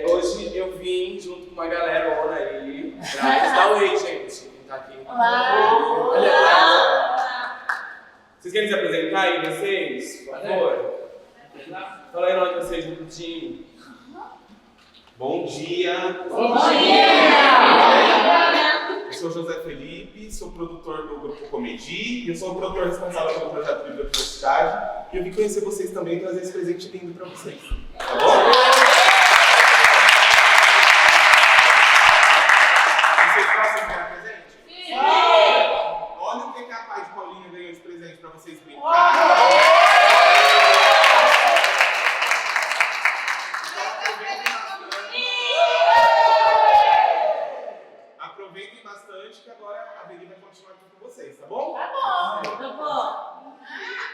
Hoje eu vim junto com uma galerona aí. Dá um oi, gente, que tá aqui. Olá! Olá! Vocês querem se apresentar aí, vocês? Por favor. Fala aí o nome de vocês, um minutinho. Bom dia! Bom dia! Eu sou José Felipe, sou produtor do Grupo Comedi e eu sou o produtor responsável pelo projeto Bibliodiversidade. E eu vim conhecer vocês também e trazer esse presente lindo para vocês. Tá bom? Vocês gostam de ganhar presente? Sim! Olha o que a pai de Paulinha ganhou de presente para vocês brincarem. Aproveitem bastante que agora a Veri vai continuar aqui com vocês, tá bom? Tá bom, tá bom.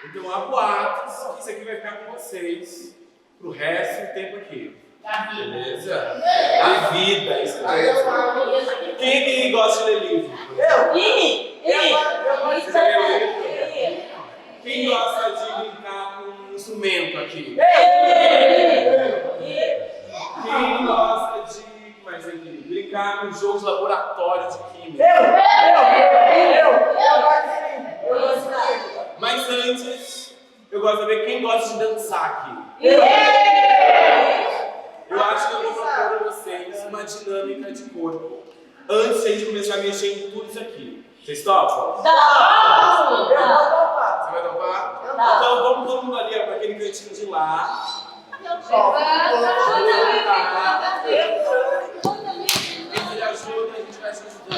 Então há boatos que isso aqui vai ficar com vocês pro resto do tempo aqui. Beleza? A vida, isso mesmo. Quem que gosta de ler livro? Quem gosta de brincar com um instrumento aqui? Quem gosta de brincar com jogos de laboratório de química? Mas antes, eu gosto de ver quem gosta de dançar aqui. Eu acho que eu vou propor a vocês uma dinâmica de corpo. Antes de a gente começar a mexer em tudo isso aqui. Vocês topam? Você vai topar? Então vamos todo mundo ali para aquele cantinho de lá. Ele ajuda, a gente vai se ajudando.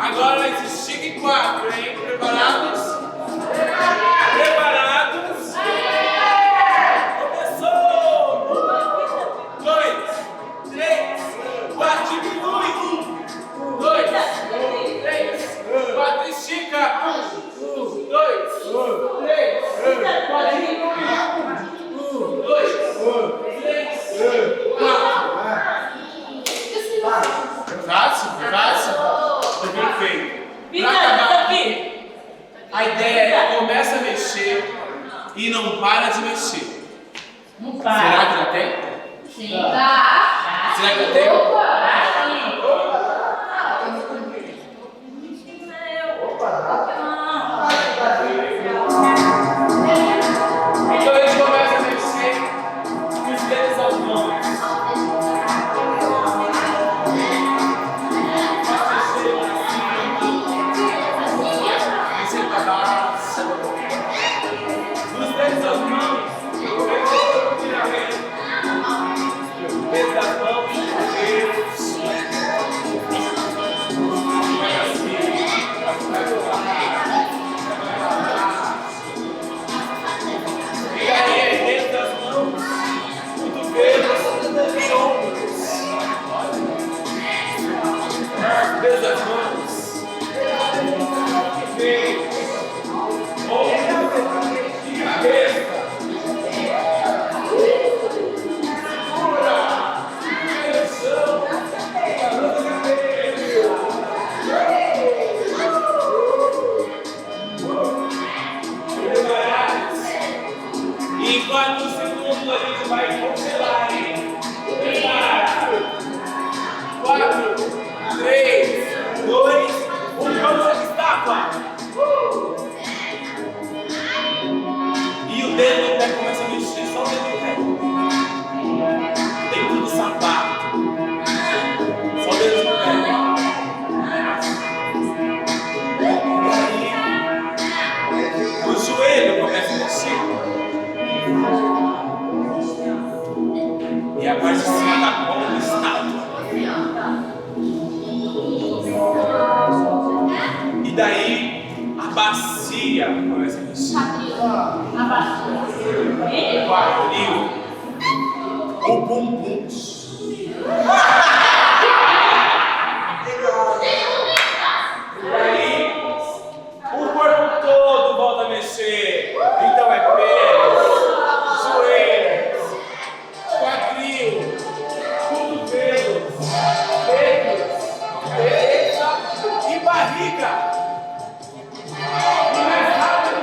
Agora estica em 4, hein? Preparados? Preparados? Começou! 1, 2, 3, 4, diminui! 1, 2, 3, 4, estica! 1, 2, 3, 4, diminui! 1, 2, 3, 4. fácil? Foi fácil? Foi perfeito. Pra Fica acabar aqui. a ideia é que começa a mexer e não para de mexer. Não Será para. que já tem? Sim. Tá. Será que já tem? Então a gente começa a mexer os dedos aos mãos. Mexer pra baixo. Dos dedos às mãos. Dedos das mãos. E aí, dedos das mãos, cotovelos, ombros. Dedos das mãos, cotovelos, ombros e cabeça. Em 4 segundos a gente vai congelar, hein? Prepara! 4, 3, 2, 1, vamos à estátua! E o dedo do pé começa a mexer, só o dedo do pé. Dentro do sapato. Só o dedo do pé. E aí, o joelho começa a mexer. E a parte de cima tá como estátua. E daí a bacia começa a mexer. O quadril. O bumbum. E aí o corpo todo volta a mexer. Então é pés, joelhos, quadril, cotovelos, dedos, cabeça e barriga. E mais rápido.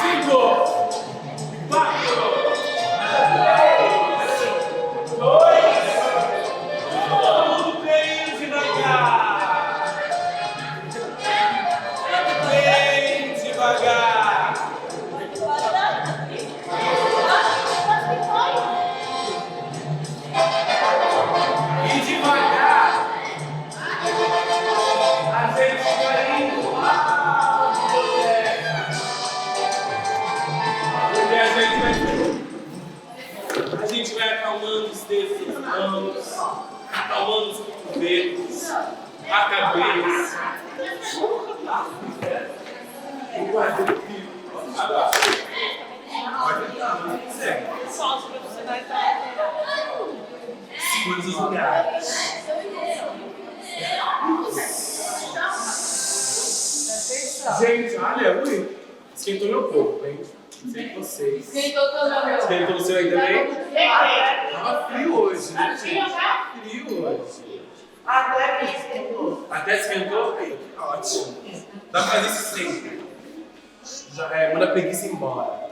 5, 4, 3, 2, 1. Tudo bem devagar. Bem devagar. E devagar, a gente vai indo lá no boteco. Porque a gente vai acalmando os dedos das mãos, acalmando os cotovelos, a cabeça. O quadril. Agora. Pode entrar, segue. Segura os lugares. Gente, olha, ui, esquentou meu corpo, hein? Não sei de vocês. Esquentou o seu aí também? Tava frio hoje, né, gente? Frio hoje. Até esquentou? Ótimo. Dá pra fazer isso sempre. Já é, manda a preguiça embora.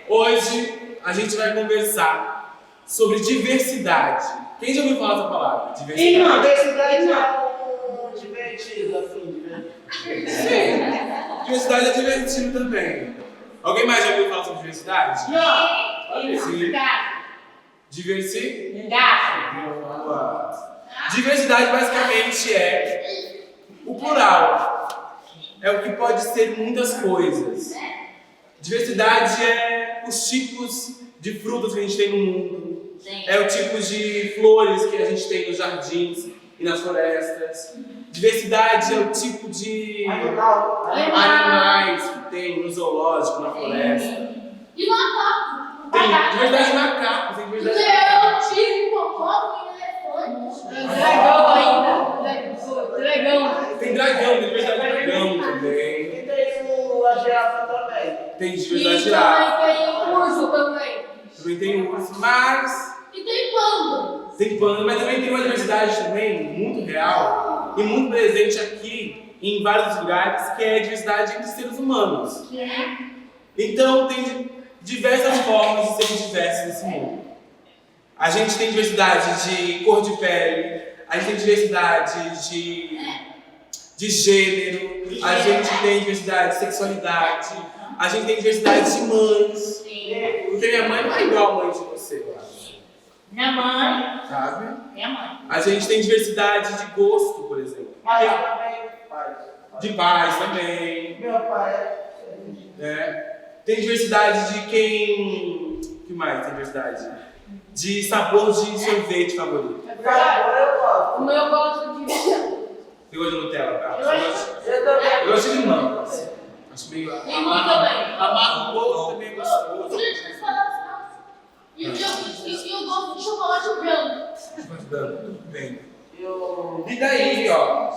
Hoje a gente vai conversar sobre diversidade. Quem já ouviu falar essa palavra? Diversidade. Diversidade é divertido, assim, né? Sim. Diversidade é divertido também. Alguém mais já ouviu falar sobre diversidade? Sim. Diversidade. Boa. Diversidade basicamente é o plural. É o que pode ser muitas coisas. Diversidade é os tipos de frutas que a gente tem no mundo. É o tipo de flores que a gente tem nos jardins e nas florestas. Diversidade é o tipo de animais que tem no zoológico, na floresta. E macaco. Tem diversidade de macacos, tem diversidade de Leão, tigre, hipopótamo e elefante. Dragão ainda. Dragão. Tem dragão, tem diversidade de dragão também. E tem a girafa também. Tem E diversidade de girafa. também tem urso também. Também tem urso, mas E tem panda. Tem pano, mas também tem uma diversidade também muito real e muito presente aqui em vários lugares, que é a diversidade entre seres humanos. Então tem diversas formas de ser diversos nesse mundo. A gente tem diversidade de cor de pele, a gente tem diversidade de gênero, a gente tem diversidade de sexualidade, a gente tem diversidade de mães. Porque minha mãe não é igual a mãe de você, eu acho. Minha mãe. Sabe? Minha mãe. A gente tem diversidade de gosto, por exemplo. Mas ela também faz. De pais também. Meu pai Tem diversidade de quem. O que mais tem diversidade? De sabor de sorvete favorito. Agora eu gosto. O meu gosto de Você gosta de Nutella, cara? Eu também. Eu gosto de limão. Acho meio. limão também. Amargo o gosto também é gostoso. E o gosto de chocolate branco. Tudo bem. Eu... E daí, ó,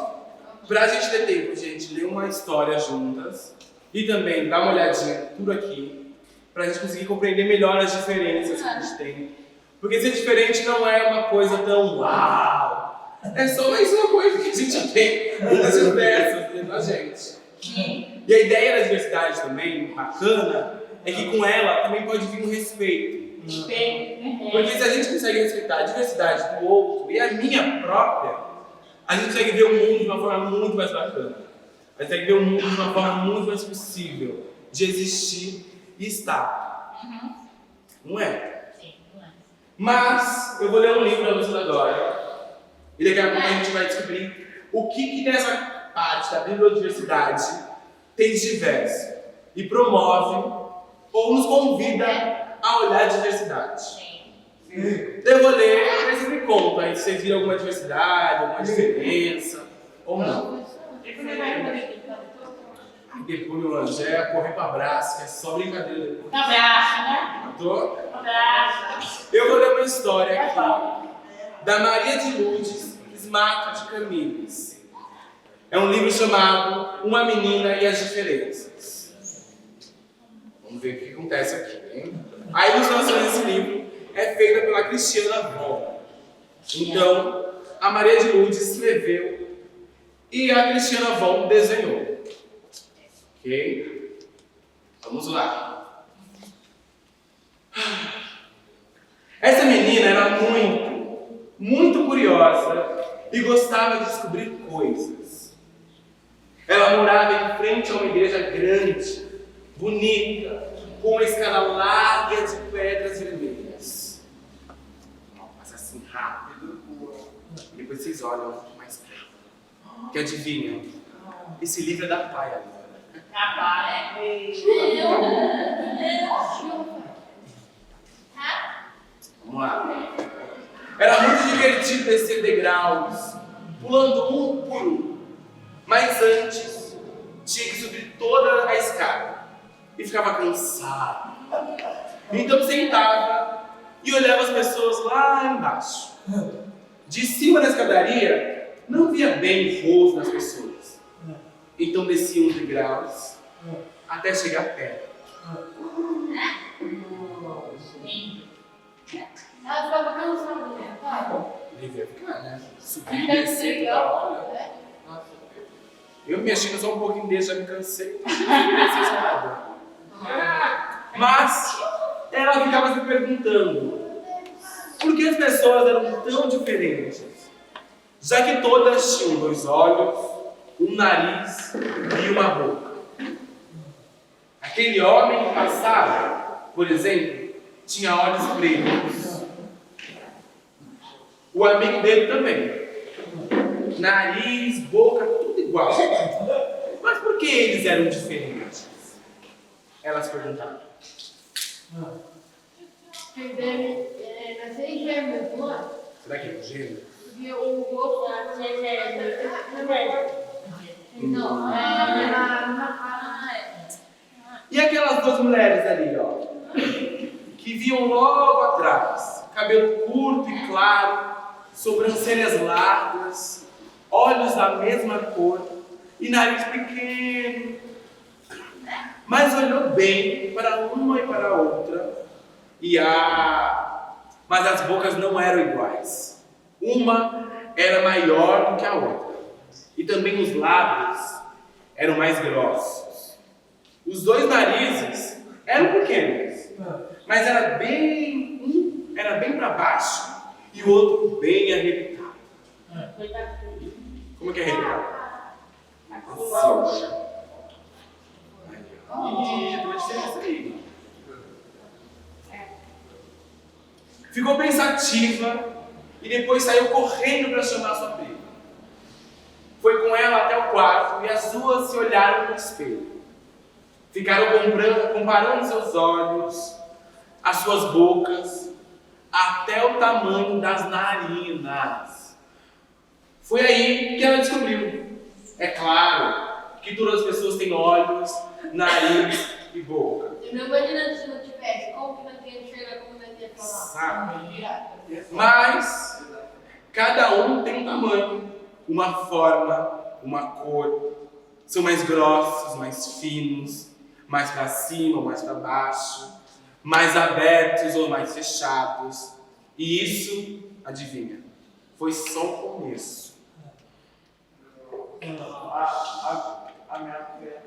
pra gente ter tempo, gente, ler uma história juntas e também dar uma olhadinha tudo aqui, pra gente conseguir compreender melhor as diferenças que a gente tem. Porque ser diferente não é uma coisa tão uau, é só mais uma coisa que a gente tem, muitas diversas dentro da gente. E a ideia da diversidade também, bacana, é que com ela também pode vir um respeito. Porque se a gente consegue respeitar a diversidade do outro e a minha própria, a gente consegue ver o mundo de uma forma muito mais bacana. A gente consegue ver o mundo de uma forma muito mais possível de existir e estar. Não é? Mas eu vou ler um livro para vocês agora. E daqui a pouco a gente vai descobrir o que nessa parte da biodiversidade tem de diverso. E promove ou nos convida a olhar a diversidade. Eu vou ler, mas vocês me contam aí se vocês viram alguma diversidade, alguma diferença ou não. E depois, meu anjo, é correr para abraço, que é só brincadeira depois. Abraço, né? Tô? Abraço. Eu vou ler uma história aqui da Maria de Lourdes Smato de Camilles. É um livro chamado Uma Menina e as Diferenças. Vamos ver o que acontece aqui, hein? A ilustração desse livro é feita pela Cristiana Von. Então, a Maria de Lourdes escreveu e a Cristiana Von desenhou. Ok? Vamos lá. Essa menina era muito curiosa e gostava de descobrir coisas. Ela morava em frente a uma igreja grande, bonita, com uma escada larga de pedras vermelhas. Passa assim rápido. Depois vocês olham mais perto. Que adivinham? Esse livro é da Paia. Vamos lá. Era muito divertido descer degraus, pulando um por um. Mas antes, tinha que subir toda a escada. E ficava cansado. Então sentava e olhava as pessoas lá embaixo. De cima da escadaria, não via bem o rosto das pessoas. Então descia uns degraus até chegar perto. Ela ficava cansada, né? Devia ficar, né? Subir e descer toda hora. Eu mexendo só um pouquinho desse, já me cansei. Mas ela ficava se perguntando por que as pessoas eram tão diferentes, já que todas tinham 2 olhos, um nariz e uma boca. Aquele homem que passava, por exemplo, tinha olhos pretos. O amigo dele também. Nariz, boca, tudo igual. Mas por que eles eram diferentes? Elas perguntaram. Porque deve nascer em gêmeos, não é? Será que é gêmeo? Porque o outro Não, E aquelas 2 mulheres ali, ó, que viam logo atrás, cabelo curto e claro, sobrancelhas largas, olhos da mesma cor e nariz pequeno. Mas olhou bem para uma e para a outra e mas as bocas não eram iguais. Uma era maior do que a outra, e também os lábios eram mais grossos. Os dois narizes eram pequenos, mas um era bem para baixo e o outro bem arrebitado. Como é que é arrebitado? Assim. Tem uma diferença aí. Ficou pensativa e depois saiu correndo para chamar sua prima. Foi com ela até o quarto e as duas se olharam no espelho. Ficaram comparando seus olhos, as suas bocas, até o tamanho das narinas. Foi aí que ela descobriu. É claro que todas as pessoas têm olhos, nariz e boca. Imagina se não tivesse, como que não ia enxergar, como não ia falar? Sabe? Mas cada um tem um tamanho, uma forma, uma cor. São mais grossos, mais finos, mais para cima ou mais para baixo, mais abertos ou mais fechados. E isso, adivinha, foi só o começo. A minha filha.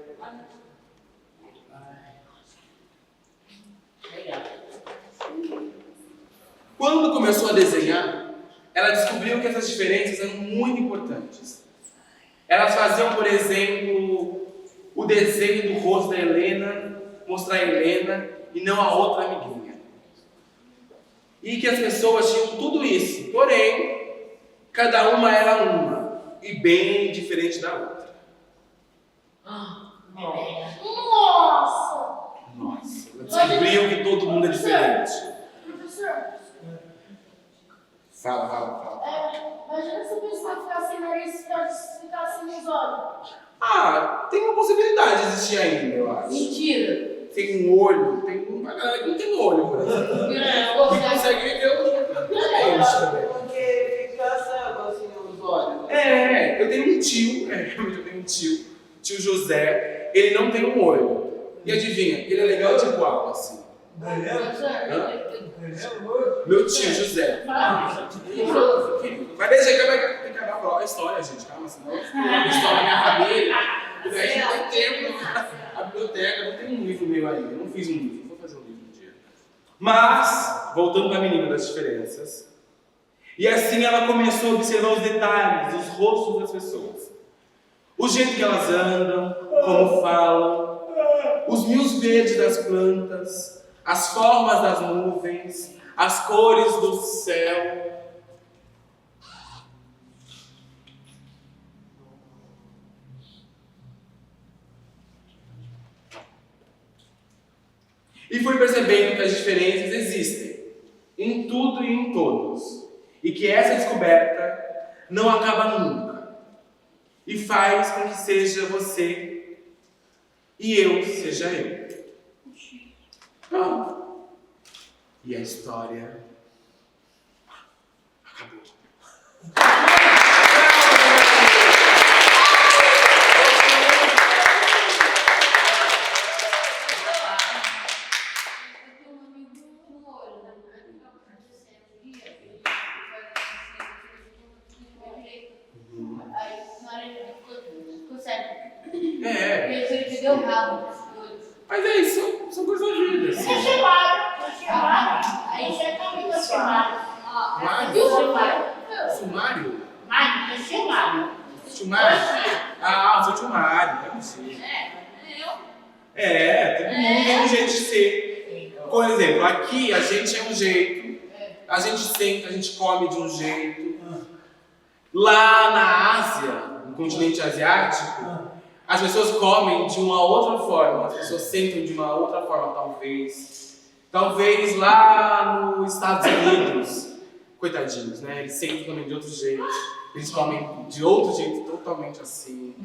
Quando começou a desenhar, ela descobriu que essas diferenças eram muito importantes. Elas faziam, por exemplo, o desenho do rosto da Helena mostrar a Helena e não a outra amiguinha. E que as pessoas tinham tudo isso, porém, cada uma era uma e bem diferente da outra. Nossa! Nossa, ela descobriu que todo mundo é diferente. Professor, Fala. imagina se a pessoa ficar sem nariz e ficar sem os olhos. Ah, tem uma possibilidade de existir ainda, eu acho. Mentira. Tem um olho, tem uma galera que não tem olho, por exemplo. Que consegue viver tranquilamente também. Porque fica cego assim nos olhos. Eu tenho um tio, realmente eu tenho um tio José, ele não tem um olho. E adivinha, ele é legal de igual, assim. Meu tio José. Mas deixa eu tem que acabar a história, gente, calma, senão a história da minha família. A gente não tem tempo, a biblioteca, não tem um livro meu ainda, eu não fiz um livro, vou fazer um livro um dia. Mas, voltando para a menina das diferenças, e assim ela começou a observar os detalhes, os rostos das pessoas. O jeito que elas andam, como falam, os mios verdes das plantas, as formas das nuvens, as cores do céu. E fui percebendo que as diferenças existem em tudo e em todos. E que essa descoberta não acaba nunca. E faz com que seja você e eu seja eu. Pronto. E a história acabou. Mas é isso, são coisas da vida. Você chamaram. Aí você acabou de chamar. Viu, Sumário? Chamaram. Sumário? Ah, eu sou Sumário, deve ser. Todo mundo tem um jeito de ser. Por exemplo, aqui a gente é um jeito, a gente senta, a gente come de um jeito. Lá na Ásia, no continente asiático, as pessoas comem de uma outra forma, as pessoas sentam de uma outra forma, talvez. Talvez lá nos Estados Unidos, coitadinhos, né? Eles sentam também de outro jeito, eles comem de outro jeito, totalmente assim.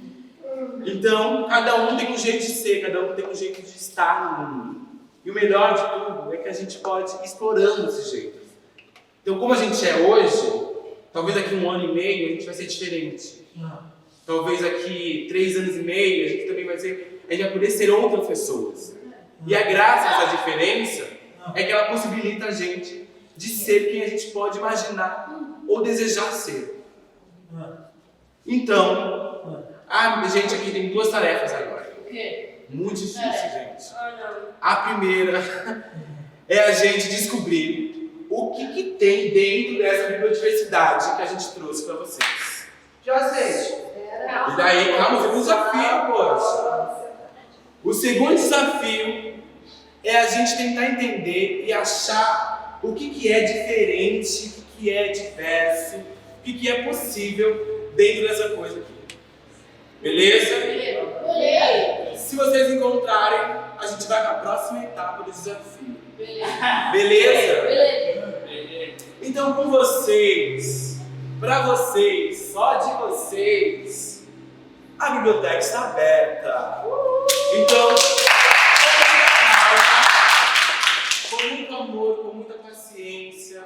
Então, cada um tem um jeito de ser, cada um tem um jeito de estar no mundo. E o melhor de tudo é que a gente pode ir explorando esse jeito. Então, como a gente é hoje, talvez daqui 1 ano e meio a gente vai ser diferente. Talvez daqui 3 anos e meio a gente também vai ser, a gente vai poder ser outras pessoas. E a graça dessa diferença é que ela possibilita a gente de ser quem a gente pode imaginar ou desejar ser. Então, a gente aqui tem duas tarefas agora. O quê? Muito difícil, gente. A primeira é a gente descobrir o que tem dentro dessa biodiversidade que a gente trouxe para vocês. E daí, calma, o segundo desafio, poxa. O segundo desafio é a gente tentar entender e achar o que é diferente, o que é diverso, o que é possível dentro dessa coisa aqui. Beleza? Se vocês encontrarem, a gente vai para a próxima etapa do desafio. Beleza? Então, com vocês, para vocês, só de vocês, a biblioteca está aberta. Então, com muito amor, com muita paciência,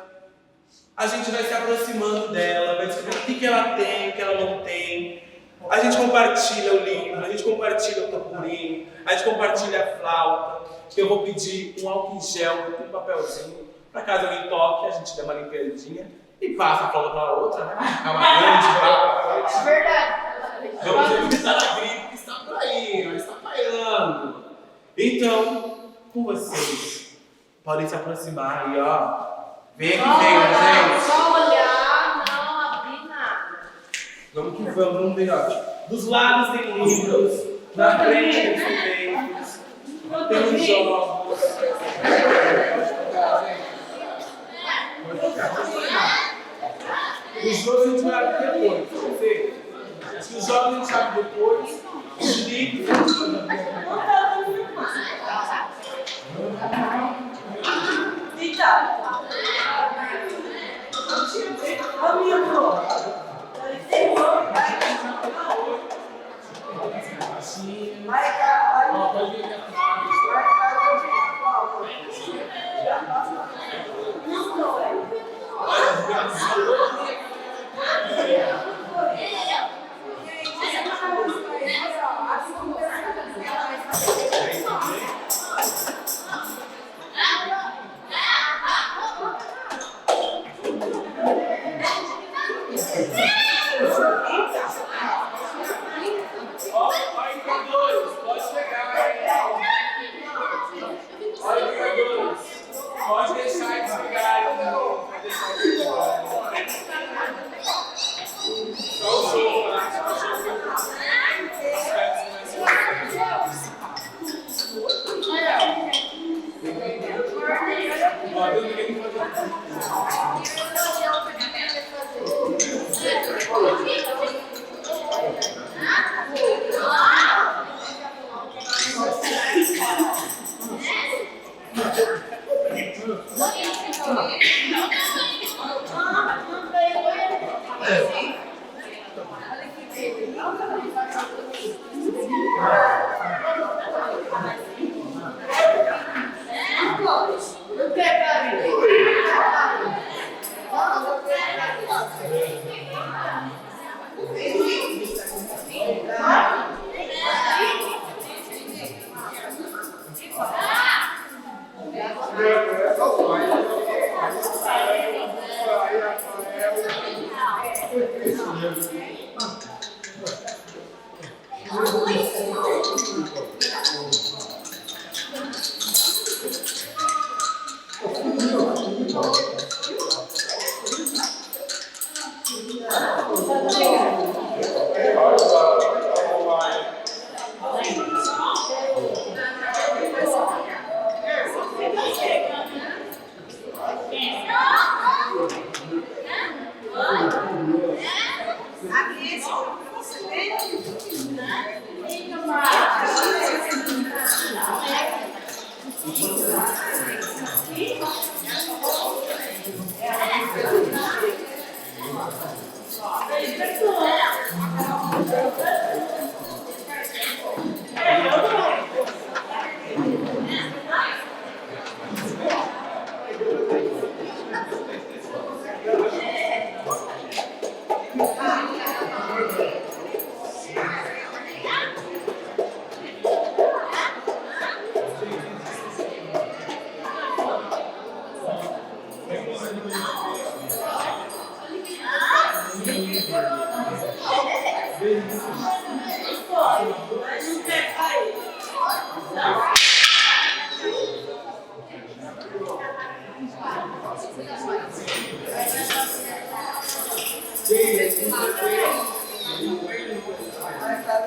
a gente vai se aproximando dela, vai descobrir o que ela tem, o que ela não tem. A gente compartilha o livro, a gente compartilha o tamborim, a gente compartilha a flauta. Eu vou pedir um álcool em gel e um papelzinho, para caso alguém toque, a gente dê uma limpadinha e passa a flauta para a outra, né? É uma grande Verdade. vamos evitar a gripe que está por aí, ó, está falhando. Então, com vocês, podem se aproximar aí, ó. Vem aqui, gente. Só olhar, não abrir nada. Vamos que vamos ver, ó. Dos lados tem livros, na frente tem livros, tem os jogos. Os jogos a gente vai abrir depois, quer dizer, se os jogos a gente abre depois, os livros a gente vai abrir depois. Pode deixar eles pegarem, não. Pode deixar eles pegarem. Só o jogo, né? Só o jogo. Olha, ninguém pode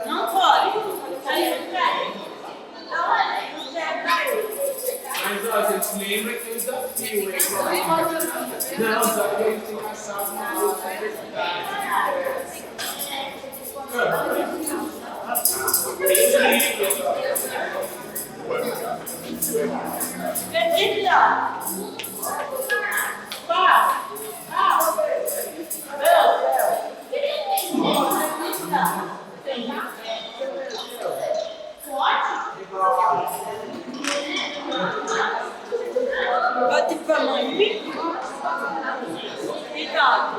Não pode. Aí não quer. Não quer cair. Mas ó, você se lembra que tem um desafio, hein? Não, só que a gente tem que achar uma outra universidade. Beleza. Pá. Bate pra mãe. Cuidado.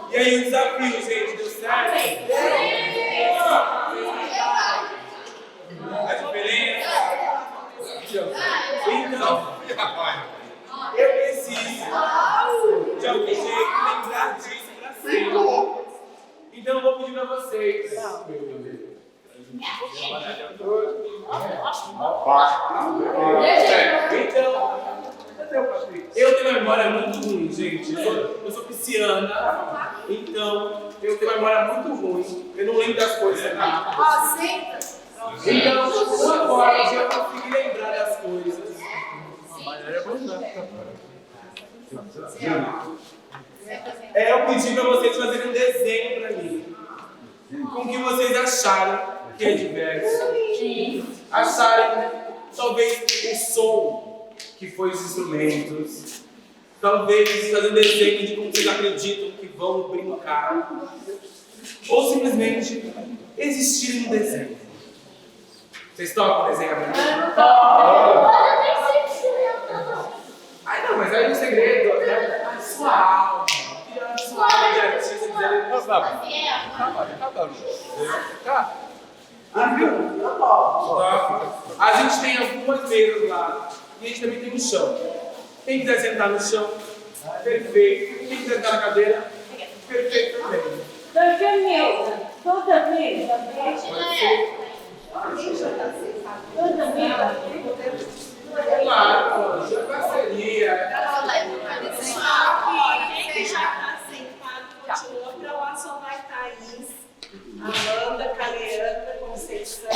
E aí, o desafio, gente, deu certo? A diferença? Então, eu preciso de algum jeito lembrar disso pra sempre. pedindo a vocês. Então, eu tenho uma memória muito ruim, gente. Eu sou pisciana, então eu tenho uma memória muito ruim. Eu não lembro das coisas. Ó, senta. Então, uma forma de eu conseguir lembrar das coisas é eu pedir para vocês fazerem um desenho para mim com o que vocês acharem que é diverso. Acharem talvez o som que foi os instrumentos, talvez fazer um desenho de como vocês acreditam que vão brincar, ou simplesmente existir no desenho. Vocês tocam o desenho pra mim? Ai não, mas aí o segredo é a sua alma. A sua alma de artista quiser. A gente tem algumas mesas lá e a gente também tem um chão. Quem quiser sentar no chão, perfeito. Quem quiser sentar na cadeira, perfeito também. Toda mesa. Claro, isso é parceria. Quem já está sentado, continua para lá, só vai Thaís, Amanda, Caleandra, Conceição.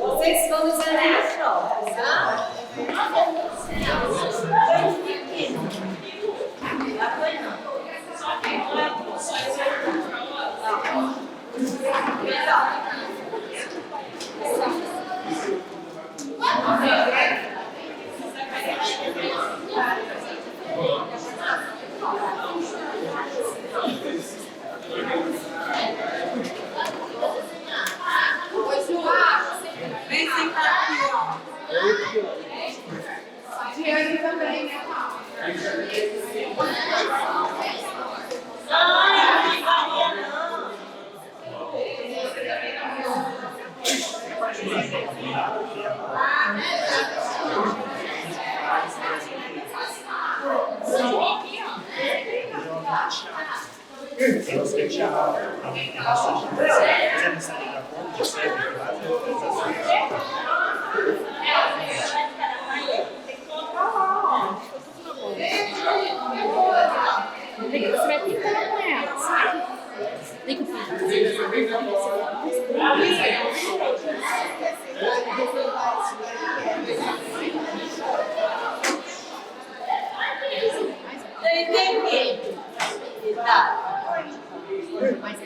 Vocês vão nos anéis próprios, tá? Só que não é só vem sentar aqui, ó. Diane também, né? Você vai pintando com ela, sabe? Tem que pintar. Entendi. Tá. Mas é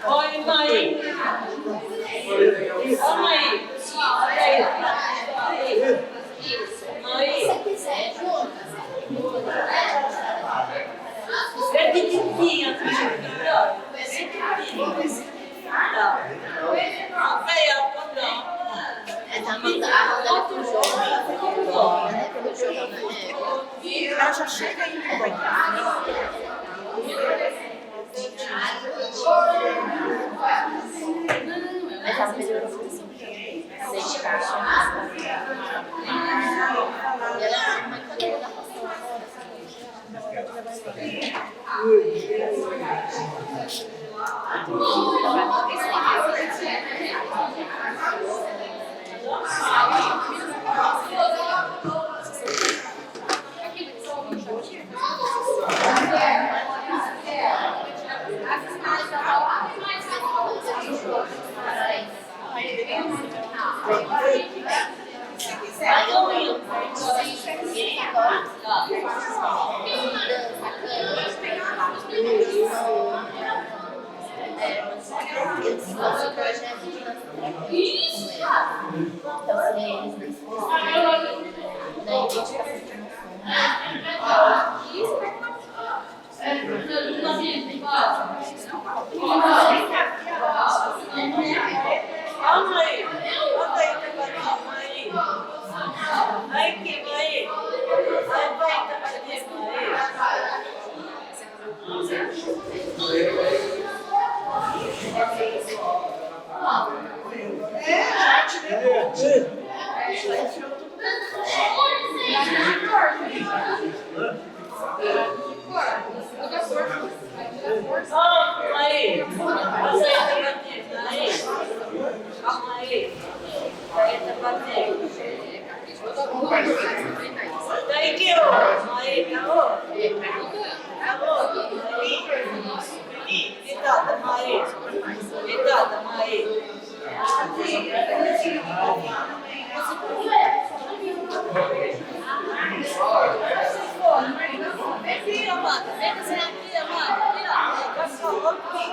Oi, mãe. Ô, mãe. É pequenininha, melhor. Aí, ó, a Amanda é pro jogo. Ela é pro jogo, né? ela já chega aí, Mas ela melhorou a função. 6 caixas. E ela é uma cantora da Calma aí. Bota aí, aí? Daí tá fazendo. Daí que eu? Aí, tá bom? Tá bom? Aí. Itada, Maí. Itada, Maí. Vem aqui, Amanda. Vem aqui, Amanda. Cachorro aqui.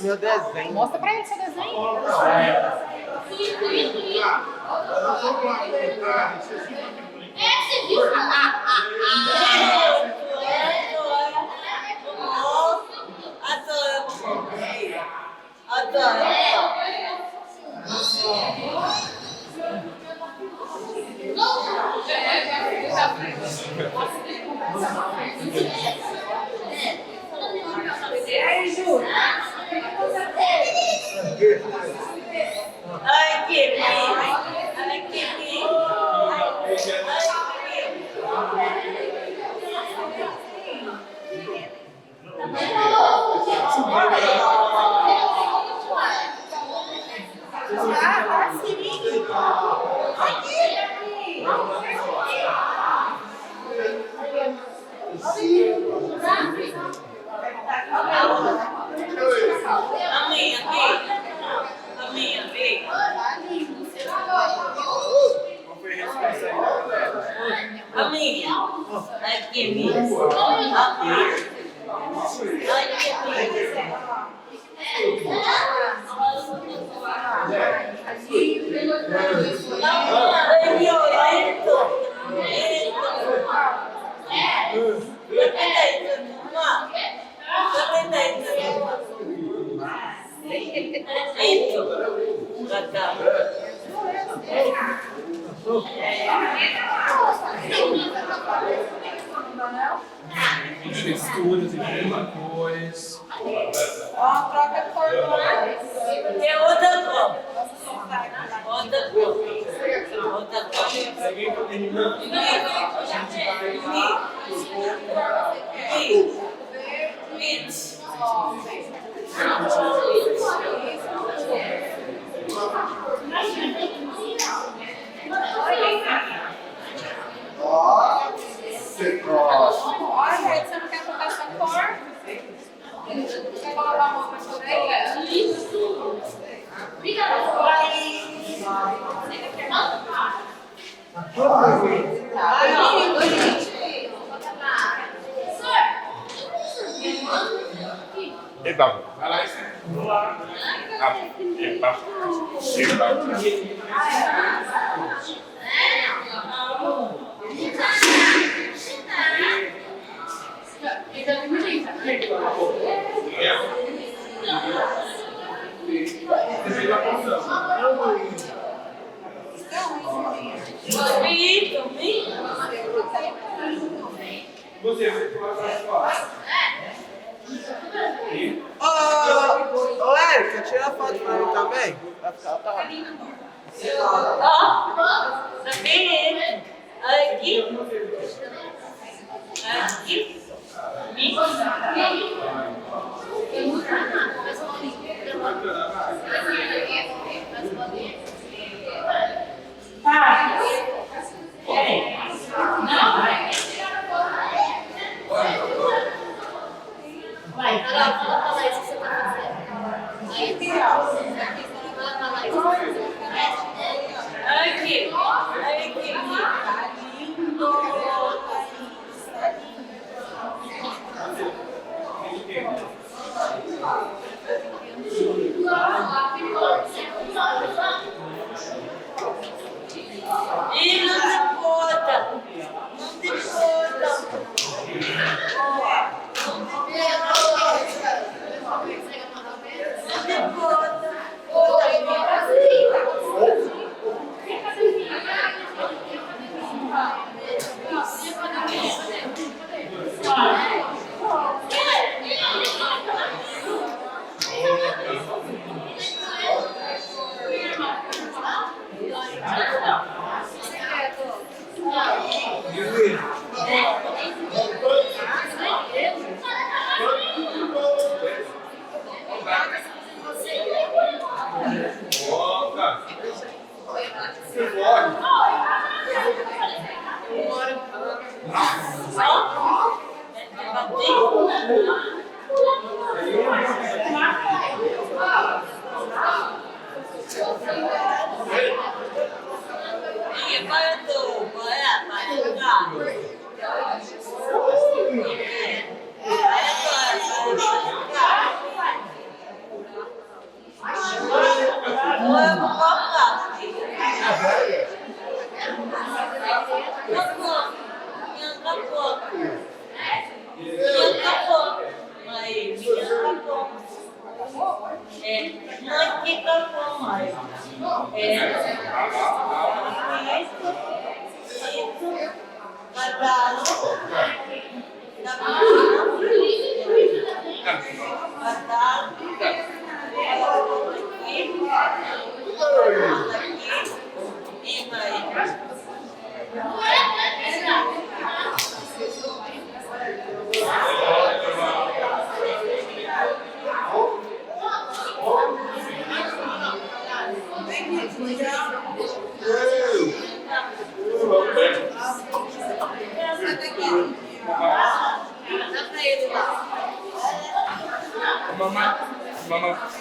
Meu desenho. Mostra pra ele seu desenho. Você viu? Ai, que lindo! Ai, que lindo! A minha. Aqui mesmo. A minha. Aqui mesmo. Texturas e coisa. Ó, troca de cor agora. É outra cor. Outra cor. Outra cor. Olha, gente, você não quer trocar essa cor? Quer colocar uma mais orelha? Epa. Vai lá e senta. Epa. Você vai falar. Ô, Érica, tira a foto pra mim também. Vai ficar top. Ó, também ele. Aqui. Aqui. Vai, fala pra lá isso que você tá fazendo. Aí, fala lá isso que você tá fazendo. Aqui. Aqui. Tá lindo. E não tem ponta. Não tem ponta. Não tem ponta.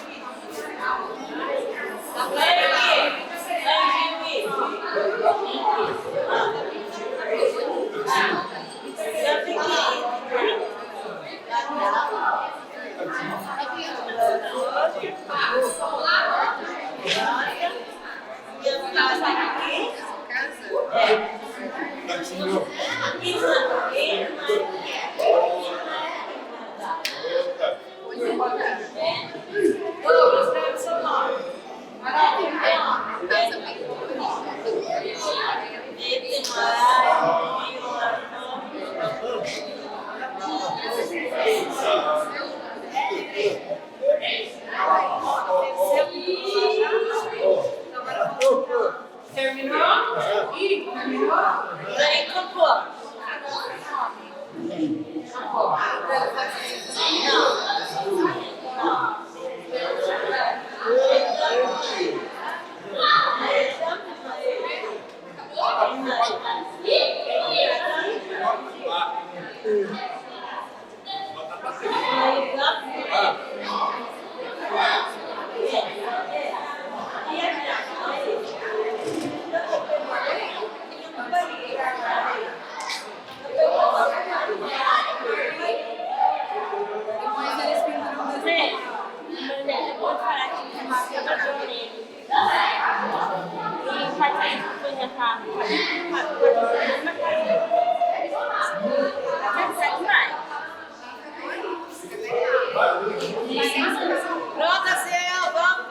Pronto, Ciel, vamos.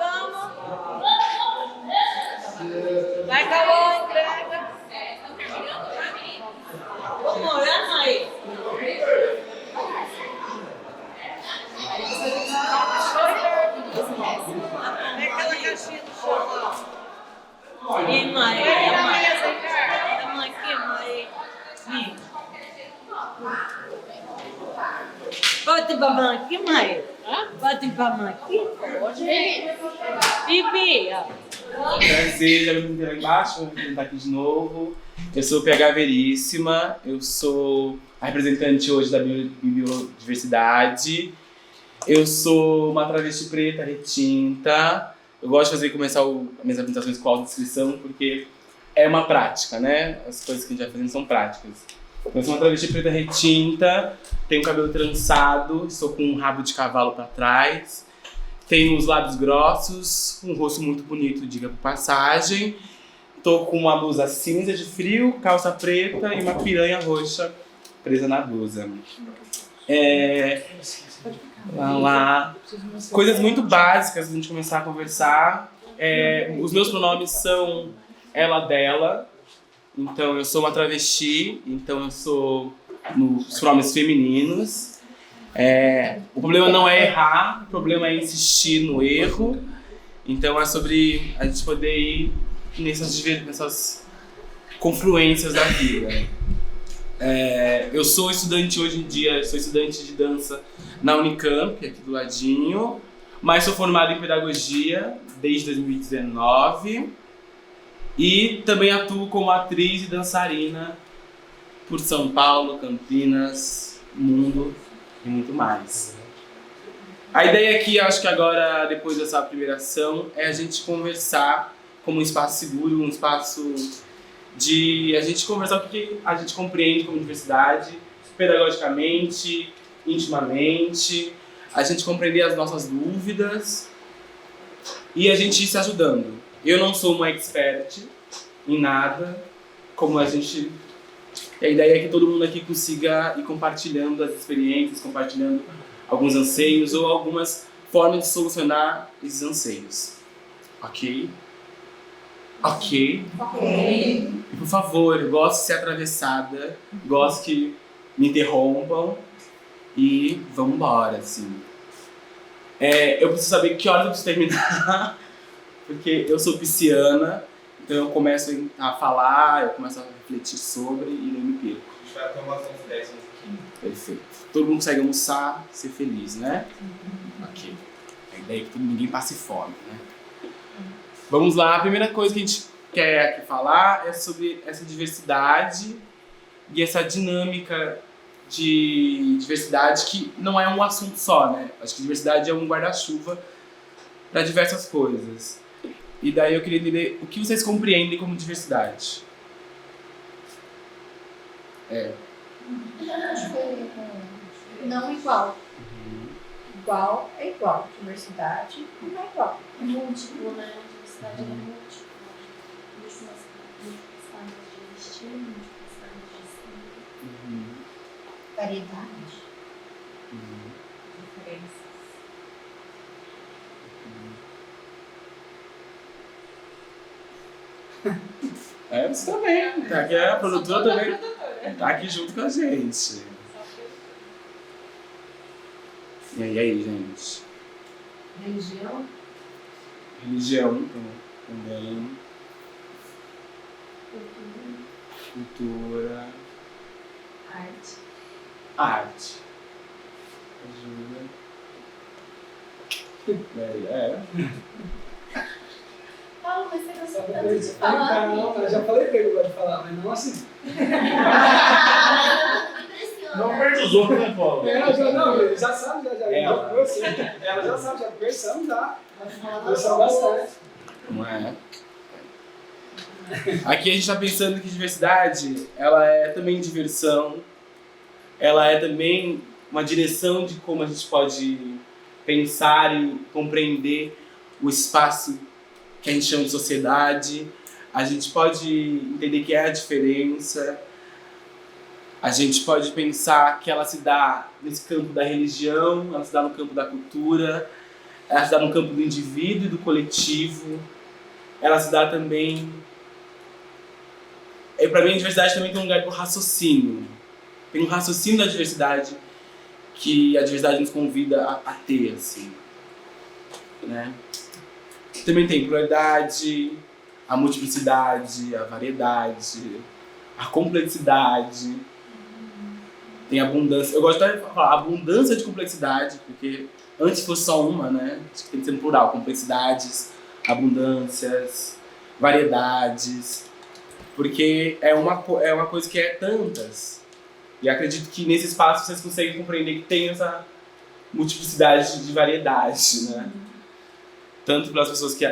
Vai, acabou, entrega. Vamos olhar, mãe. É aquela caixinha do chão lá. E mãe, a mãe aqui, mãe. Bota pra mãe aqui, mãe. Bota pra mãe aqui. Pipi, ó. Prazer, já me lá embaixo, vou apresentar aqui de novo. Eu sou PH Veríssima, eu sou a representante hoje da biodiversidade. Eu sou uma travesti preta retinta. Eu gosto de começar as minhas apresentações com autodescrição porque é uma prática, né? As coisas que a gente vai fazendo são práticas. Eu sou uma travesti preta retinta, tenho cabelo trançado, estou com um rabo de cavalo para trás, tenho os lábios grossos, um rosto muito bonito, diga por passagem. Estou com uma blusa cinza de frio, calça preta e uma piranha roxa presa na blusa. Lá. Coisas muito básicas pra gente começar a conversar. Os meus pronomes são ela, dela. Então eu sou uma travesti, então eu sou nos pronomes femininos. O problema não é errar, o problema é insistir no erro. Então é sobre a gente poder ir nessas confluências da vida. Eu sou estudante hoje em dia, sou estudante de dança na Unicamp, aqui do ladinho, mas sou formado em pedagogia desde 2019 e também atuo como atriz e dançarina por São Paulo, Campinas, mundo e muito mais. A ideia aqui, acho que agora, depois dessa primeira ação, é a gente conversar como um espaço seguro, um espaço de a gente conversar o que a gente compreende como diversidade, pedagogicamente, intimamente, a gente compreender as nossas dúvidas e a gente ir se ajudando. Eu não sou uma expert em nada, como a ideia é que todo mundo aqui consiga ir compartilhando as experiências, compartilhando alguns anseios ou algumas formas de solucionar esses anseios. Ok? Ok. E por favor, eu gosto de ser atravessada, gosto que me interrompam e vamos embora, assim. Eu preciso saber que horas eu preciso terminar, porque eu sou pisciana, então eu começo a falar, eu começo a refletir sobre e não me perco. A gente vai tomar umas 10 aqui. Perfeito. Todo mundo consegue almoçar, ser feliz, né? Ok. A ideia é que ninguém passe fome, né? Vamos lá, a primeira coisa que a gente quer aqui falar é sobre essa diversidade e essa dinâmica de diversidade que não é um assunto só, né? Acho que diversidade é um guarda-chuva para diversas coisas. E daí eu queria entender o que vocês compreendem como diversidade. Não igual. Igual é igual. Diversidade não é igual. É múltiplo, né? Diversidade é múltipla. Multiplicidade de estilo, multiplicidade de estilo. Variedade. Diferenças. Você também. Tá aqui a produtora também. Tá aqui junto com a gente. E aí, gente? Religião. Religião também. Cultura. Cultura. Arte. Arte. Arte. Ajuda. Paulo, mas você gostou tanto de falar? Não, eu já falei que eu gosto de falar, mas não assim. Não perde os outros, né, Paulo? Ela já sabe, já Ela. Ela já sabe, já conversamos, já. Conversamos bastante. Não é? Aqui a gente está pensando que diversidade, ela é também diversão, ela é também uma direção de como a gente pode pensar e compreender o espaço que a gente chama de sociedade. A gente pode entender que é a diferença, a gente pode pensar que ela se dá nesse campo da religião, ela se dá no campo da cultura, ela se dá no campo do indivíduo e do coletivo, ela se dá também... Para mim, a diversidade também tem um lugar do raciocínio. Tem um raciocínio da diversidade que a diversidade nos convida a ter, assim. Né? Também tem pluralidade, a multiplicidade, a variedade, a complexidade. Tem abundância. Eu gosto de falar abundância de complexidade, porque antes fosse só uma, né? Acho que tem que ser no plural. Complexidades, abundâncias, variedades. Porque é uma coisa que é tantas. E acredito que nesse espaço vocês conseguem compreender que tem essa multiplicidade de variedade, né? Tanto pelas pessoas que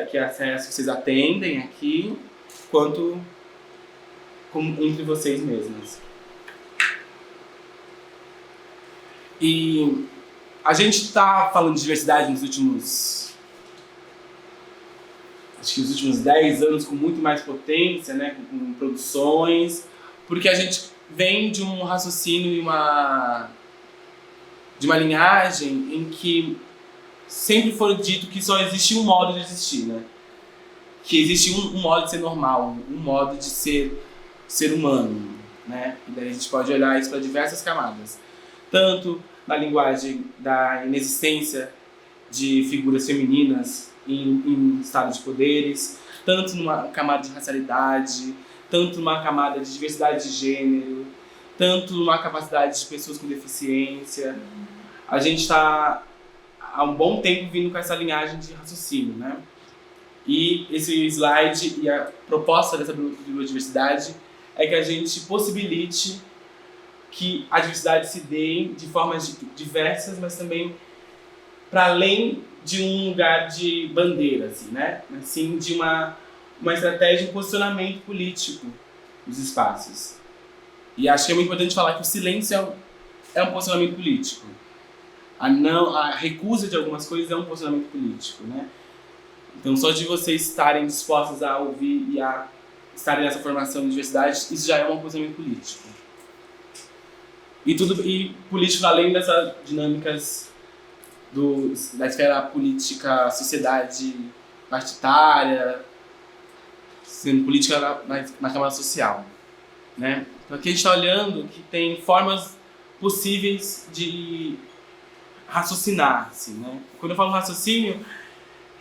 vocês atendem aqui, quanto entre vocês mesmos. E a gente está falando de diversidade nos últimos... Acho que os últimos 10 anos com muito mais potência, né, com produções, porque a gente vem de um raciocínio e de uma linhagem em que sempre foi dito que só existe um modo de existir, né? Que existe um modo de ser normal, um modo de ser humano, né? E daí a gente pode olhar isso para diversas camadas, tanto na linguagem da inexistência de figuras femininas em estado de poderes, tanto numa camada de racialidade, tanto numa camada de diversidade de gênero, tanto numa capacidade de pessoas com deficiência. A gente está há um bom tempo vindo com essa linhagem de raciocínio, né? E esse slide e a proposta dessa biodiversidade é que a gente possibilite que a diversidade se dê de formas diversas, mas também para além de um lugar de bandeira, assim, né? Assim, de uma estratégia, um posicionamento político dos espaços. E acho que é muito importante falar que o silêncio é um posicionamento político. A recusa de algumas coisas é um posicionamento político, né? Então, só de vocês estarem dispostos a ouvir e a estarem nessa formação de diversidade, isso já é um posicionamento político. E político além dessas dinâmicas da esfera política, sociedade partidária, sendo política na camada social, né? Então aqui a gente está olhando que tem formas possíveis de raciocinar, assim, né? Quando eu falo raciocínio,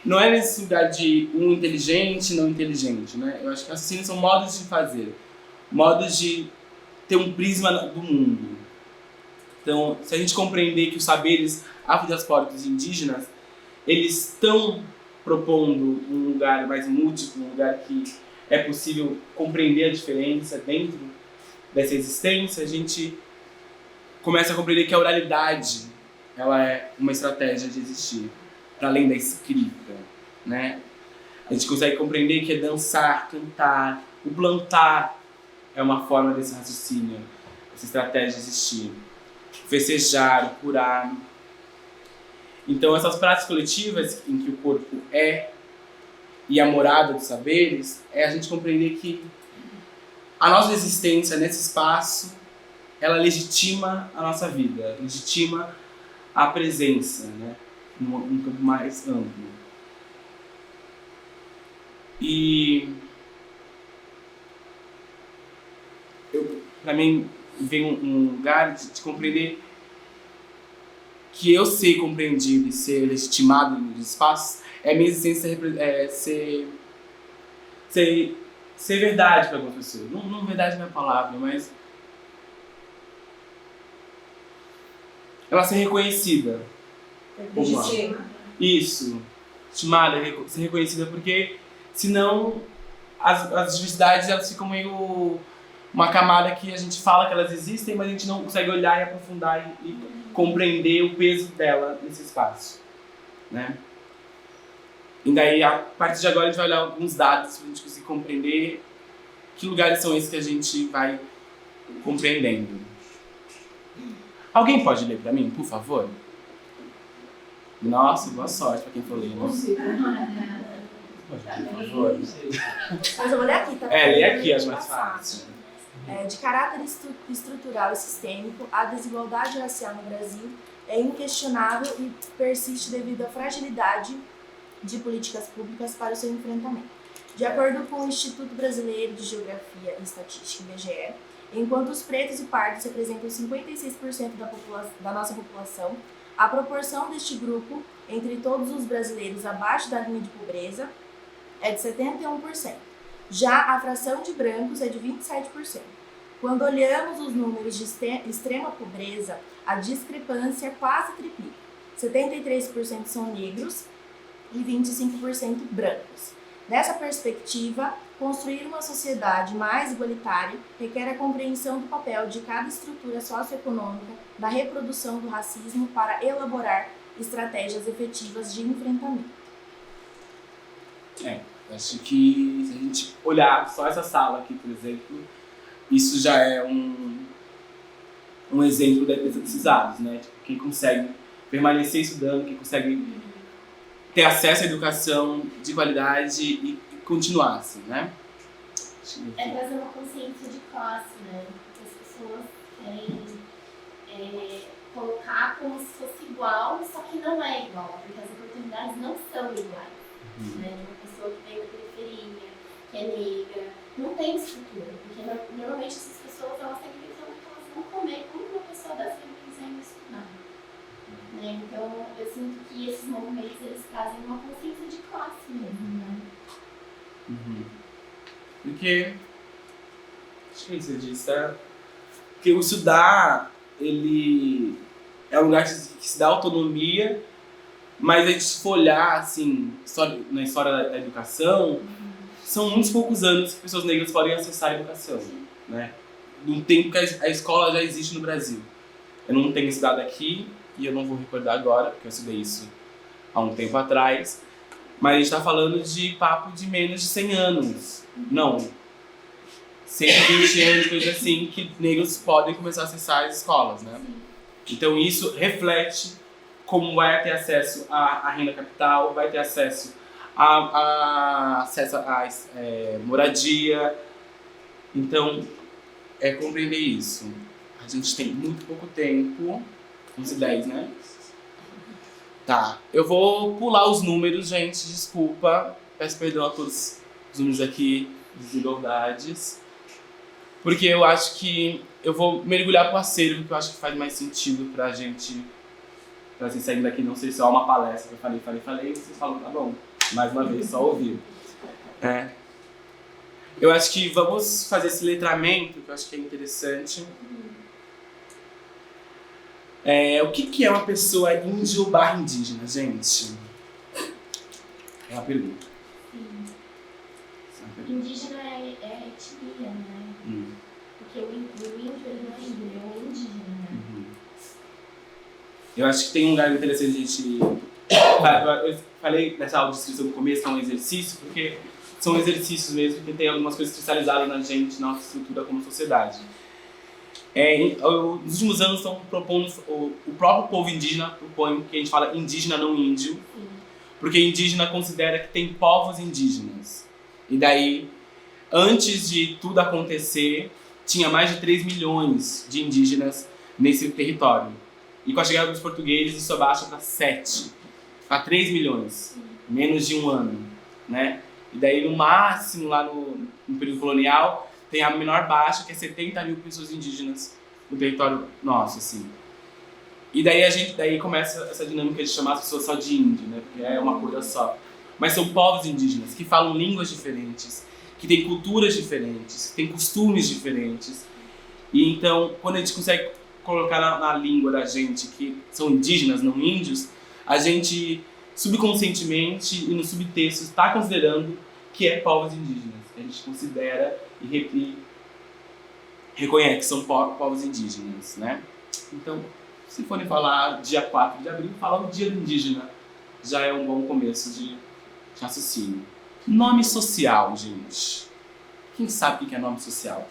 não é nesse lugar de inteligente, não inteligente, né? Eu acho que raciocínio são modos de fazer, modos de ter um prisma do mundo. Então, se a gente compreender que os saberes afrodiaspóricos e indígenas, eles estão propondo um lugar mais múltiplo, um lugar que é possível compreender a diferença dentro dessa existência, a gente começa a compreender que a oralidade, ela é uma estratégia de existir, para além da escrita, né? A gente consegue compreender que é dançar, cantar, o plantar é uma forma desse raciocínio, essa estratégia de existir. Festejar, curar. Então, essas práticas coletivas em que o corpo é e a morada dos saberes, é a gente compreender que a nossa existência nesse espaço, ela legitima a nossa vida, legitima a presença, né, num campo mais amplo. E para mim, vem um lugar de compreender que eu ser compreendido e ser legitimado nos espaços é a minha existência ser verdade para algumas pessoas. Não verdade não é a palavra, mas ela ser reconhecida. Legitima. Isso. Estimada, ser reconhecida, porque senão as diversidades elas ficam meio uma camada que a gente fala que elas existem, mas a gente não consegue olhar e aprofundar e compreender o peso dela nesse espaço, né? E daí, a partir de agora, a gente vai olhar alguns dados para a gente conseguir compreender que lugares são esses que a gente vai compreendendo. Alguém pode ler para mim, por favor? Nossa, boa sorte para quem for ler. Por favor. Mas eu vou ler aqui, tá? Lê aqui, acho mais fácil. De caráter estrutural e sistêmico, a desigualdade racial no Brasil é inquestionável e persiste devido à fragilidade de políticas públicas para o seu enfrentamento. De acordo com o Instituto Brasileiro de Geografia e Estatística, IBGE, enquanto os pretos e pardos representam 56% da nossa população, a proporção deste grupo entre todos os brasileiros abaixo da linha de pobreza é de 71%. Já a fração de brancos é de 27%. Quando olhamos os números de extrema pobreza, a discrepância quase triplica. 73% são negros e 25% brancos. Nessa perspectiva, construir uma sociedade mais igualitária requer a compreensão do papel de cada estrutura socioeconômica na reprodução do racismo para elaborar estratégias efetivas de enfrentamento. Acho que se a gente olhar só essa sala aqui, por exemplo, isso já é um exemplo desses dados, né? Tipo, quem consegue permanecer estudando, quem consegue ter acesso à educação de qualidade e continuar assim, né? É trazer uma consciência de classe, né? As pessoas querem colocar como se fosse igual, só que não é igual, porque as oportunidades não são iguais. Né? Uma pessoa que vem da periferia, que é negra, não tem estrutura, porque normalmente essas pessoas elas têm que pensar que elas vão comer como uma pessoa dessa quiser estudar. Né? Então eu sinto que esses movimentos eles trazem uma consciência de classe mesmo. Né? Porque acho que você disse, porque o estudar ele é um lugar que se dá autonomia. Mas a gente se for olhar, assim, na história da educação, são muitos poucos anos que pessoas negras podem acessar a educação, né? Num tempo que a escola já existe no Brasil. Eu não tenho esse dado aqui, e eu não vou recordar agora, porque eu estudei isso há um tempo atrás, mas a gente está falando de papo de menos de 100 anos. Não, 120 anos, coisa assim, que negros podem começar a acessar as escolas, né? Então isso reflete como vai ter acesso à renda capital, vai ter acesso a moradia. Então, compreender isso. A gente tem muito pouco tempo, 11h10, né? Tá, eu vou pular os números, gente, desculpa. Peço perdão a todos os números aqui, desigualdades. Porque eu acho que eu vou mergulhar pro acervo, que eu acho que faz mais sentido pra gente... Pra vocês saírem daqui, não sei se é uma palestra que eu falei, e vocês falam, tá bom, mais uma vez, só ouvir. Eu acho que vamos fazer esse letramento, que eu acho que é interessante. O que é uma pessoa índio/indígena, gente? É uma pergunta. Indígena é etnia, né? Porque o índio ele não é índio, ele é um indígena. Eu acho que tem um lugar interessante a gente... Eu falei nessa aula de descrição no começo, que é um exercício, porque são exercícios mesmo, porque tem algumas coisas cristalizadas na gente, na nossa estrutura como sociedade. Nos últimos anos estão propondo, o próprio povo indígena propõe que a gente fala indígena, não índio, porque indígena considera que tem povos indígenas. E daí, antes de tudo acontecer, tinha mais de 3 milhões de indígenas nesse território. E com a chegada dos portugueses, isso abaixa para 7, para 3 milhões, menos de um ano, né? E daí, no máximo, lá no período colonial, tem a menor baixa, que é 70 mil pessoas indígenas no território nosso, assim. E daí começa essa dinâmica de chamar as pessoas só de índio, né? Porque é uma coisa só. Mas são povos indígenas, que falam línguas diferentes, que têm culturas diferentes, que têm costumes diferentes. E então, quando a gente consegue colocar na língua da gente que são indígenas, não índios, a gente subconscientemente e no subtexto está considerando que é povos indígenas. A gente considera e reconhece que são povos indígenas, né? Então, se forem falar dia 4 de abril, falar o dia do indígena já é um bom começo de raciocínio. Nome social, gente. Quem sabe o que é nome social?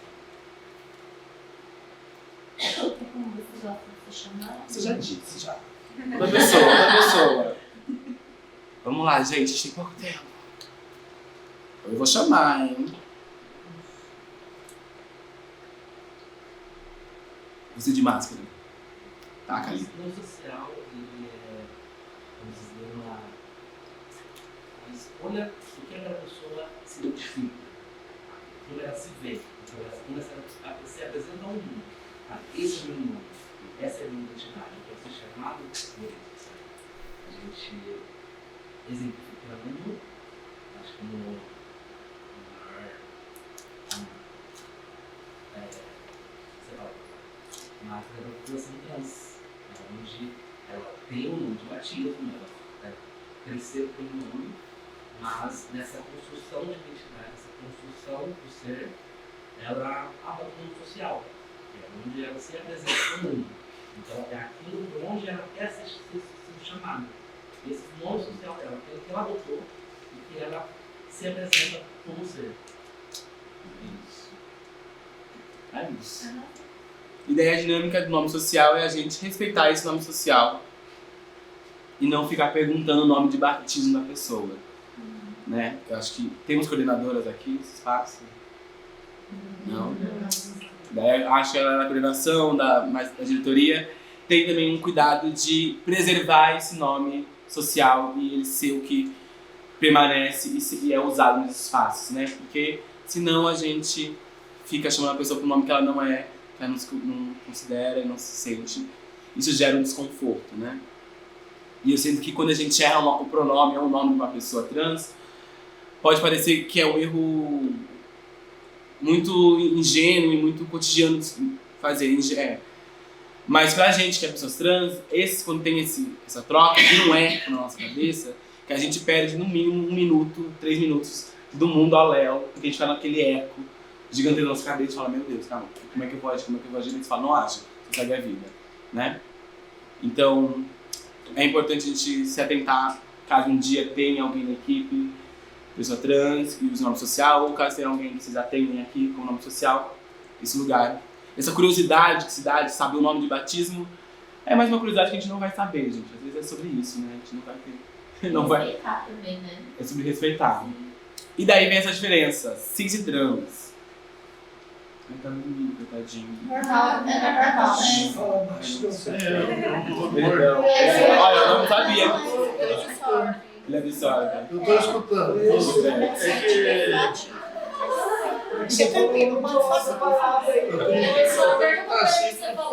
Você já disse, já. Outra pessoa. Vamos lá, gente, tem pouco tempo. Eu vou chamar, hein? Você de máscara. Tá, Cali. Nome social, ele é, vamos dizer, uma escolha do que aquela pessoa se identifica, como ela se vê, como ela se apresenta ao mundo. Ah, esse é o meu nome, essa é a minha identidade, eu quero ser chamado por isso. A gente exemplificando, acho que no maior, sei lá, marca da população trans, onde ela tem um nome de batismo, ela cresceu com um nome, mas nessa construção de identidade, nessa construção do ser, ela abandona o mundo social, que é onde ela se apresenta no mundo. Então é aquilo por onde ela quer ser chamada. Esse nome social dela, aquilo que ela adotou e que ela se apresenta como ser. É isso. E daí a dinâmica do nome social é a gente respeitar esse nome social e não ficar perguntando o nome de batismo da pessoa. Né? Eu acho que temos coordenadoras aqui nesse espaço. Não? Daí acho que ela na coordenação, da diretoria, tem também um cuidado de preservar esse nome social e ele ser o que permanece e é usado nos espaços, né? Porque senão a gente fica chamando a pessoa por um nome que ela não é, que ela não considera e não se sente. Isso gera um desconforto, né? E eu sinto que quando a gente erra o pronome ou o nome de uma pessoa trans, pode parecer que é um erro muito ingênuo e muito cotidiano de fazer. Mas pra gente que é pessoas trans, quando tem essa troca, que não é na nossa cabeça, que a gente perde no mínimo 1 minuto, 3 minutos do mundo ao léu, porque a gente tá naquele eco gigante na nossa cabeça e fala, meu Deus, calma, como é que eu vou agir? E a gente fala, não age, você segue a vida, né? Então, é importante a gente se atentar, caso um dia tenha alguém na equipe, pessoa trans, que use o nome social, ou caso tenha alguém que vocês atendem aqui com o nome social, esse lugar. Essa curiosidade que se dá de saber o nome de batismo é mais uma curiosidade que a gente não vai saber, gente. Às vezes é sobre isso, né? A gente não vai ter. Não vai. Respeitar também, né? É sobre respeitar. E daí vem essa diferença, cis e trans. Ai, tá lindo, coitadinho. Normal, é normal, Perdão. Olha, eu não sabia. Ele absorve. Eu tô escutando. Você também não pode fazer uma palavra aí.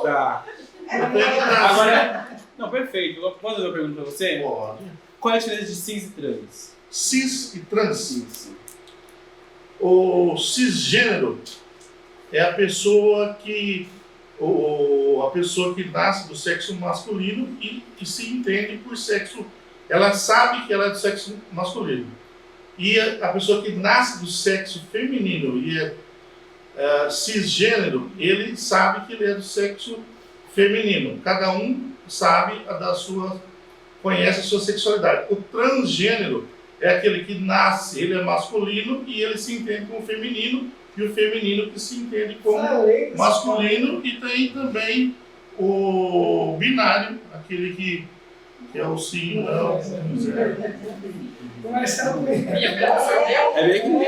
Tá. Agora, não, perfeito. Posso fazer uma pergunta pra você? Pode. Qual é a diferença de cis e trans? Cis e trans. Isso. O cisgênero é a pessoa que nasce do sexo masculino e se entende por sexo. Ela sabe que ela é do sexo masculino. E a pessoa que nasce do sexo feminino e é cisgênero, ele sabe que ele é do sexo feminino. Cada um sabe conhece a sua sexualidade. O transgênero é aquele que nasce, ele é masculino e ele se entende como feminino, e o feminino que se entende como masculino, e tem também o binário, aquele que é o sim, não, É bem que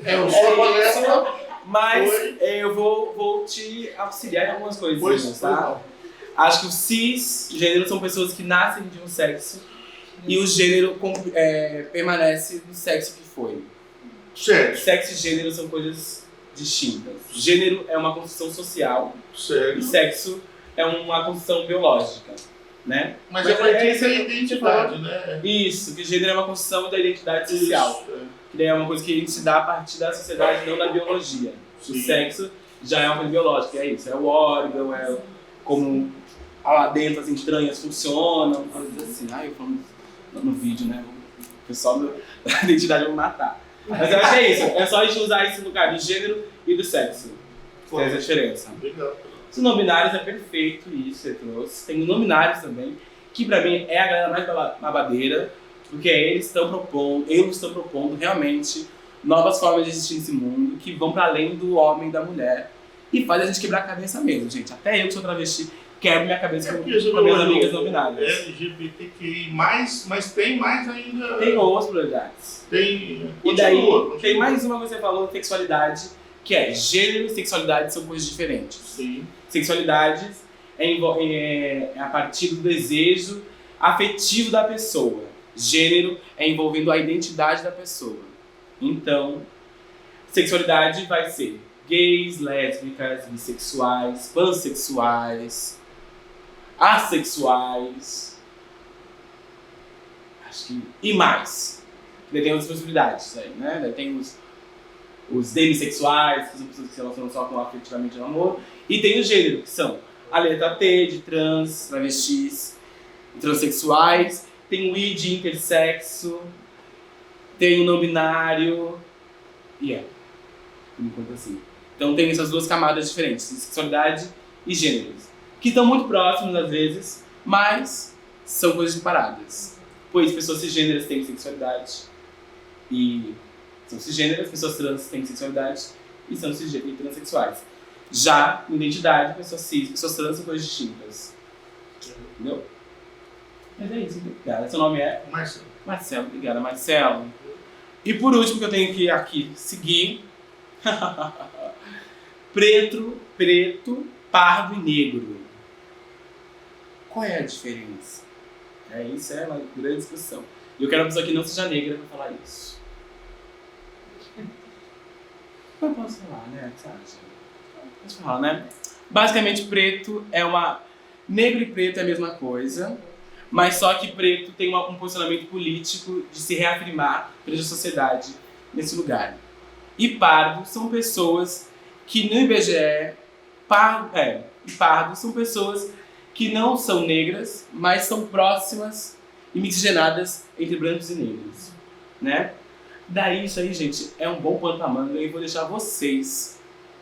é o só. Mas eu vou te auxiliar em algumas coisas, Pois, tá? Acho que os cisgêneros são pessoas que nascem de um sexo e o gênero permanece no sexo que foi. Certo. Sexo e gênero são coisas distintas. Gênero é uma construção social Certo. e sexo é uma construção biológica, né? Mas é partir da identidade, né? Isso, que gênero é uma construção da identidade social. Isso, Que daí é uma coisa que a gente se dá a partir da sociedade, não da biologia. O Sim. sexo já é uma coisa biológica, é isso. É o órgão, é como lá dentro as entranhas funcionam, coisas assim. Eu falando no vídeo, né? O pessoal da identidade vai me matar. Mas eu acho que é isso. É só a gente usar isso no lugar do gênero e do sexo. Tem essa diferença. Legal. Os não binários é perfeito isso, você trouxe. Tem os não binários também, que pra mim é a galera mais babadeira, porque eles estão propondo realmente novas formas de existir nesse mundo que vão pra além do homem e da mulher e faz a gente quebrar a cabeça mesmo, gente. Até eu que sou travesti quebro minha cabeça com minhas amigas não binárias. LGBTQI+, mas tem mais ainda... Tem outras prioridades. Tem... E daí, tem mais uma coisa que você falou, sexualidade, que é gênero e sexualidade são coisas diferentes. Sim. Sexualidade é a partir do desejo afetivo da pessoa. Gênero é envolvendo a identidade da pessoa. Então, sexualidade vai ser gays, lésbicas, bissexuais, pansexuais, assexuais, acho que e mais. Daí tem outras possibilidades aí, né? Daí tem os demissexuais, que são pessoas que se relacionam só com afetivamente no amor, e tem o gênero, que são a letra T de trans, travestis, transexuais, tem o I de intersexo, tem o não binário, por enquanto assim. Então tem essas duas camadas diferentes, sexualidade e gêneros, que estão muito próximos às vezes, mas são coisas separadas. Pois pessoas cisgêneras têm sexualidade e são cisgêneras, pessoas trans têm sexualidade e são cisgêneras e transexuais. Já, identidade, pessoas cis, pessoas trans são coisas distintas. Entendeu? Mas é isso, obrigada. Seu nome é? Marcelo. Marcelo, obrigada, Marcelo. E por último, que eu tenho que aqui seguir, preto, pardo e negro. Qual é a diferença? Isso é uma grande discussão. E eu quero uma pessoa que não seja negra para falar isso. Eu posso falar, né? Posso falar, né? Basicamente, preto é uma... Negro e preto é a mesma coisa, mas só que preto tem um posicionamento político de se reafirmar perante a sociedade nesse lugar. E pardo são pessoas que no IBGE... Pardo são pessoas que não são negras, mas são próximas e miscigenadas entre brancos e negros, né? Daí, isso aí, gente, é um bom pano pra manga e eu vou deixar vocês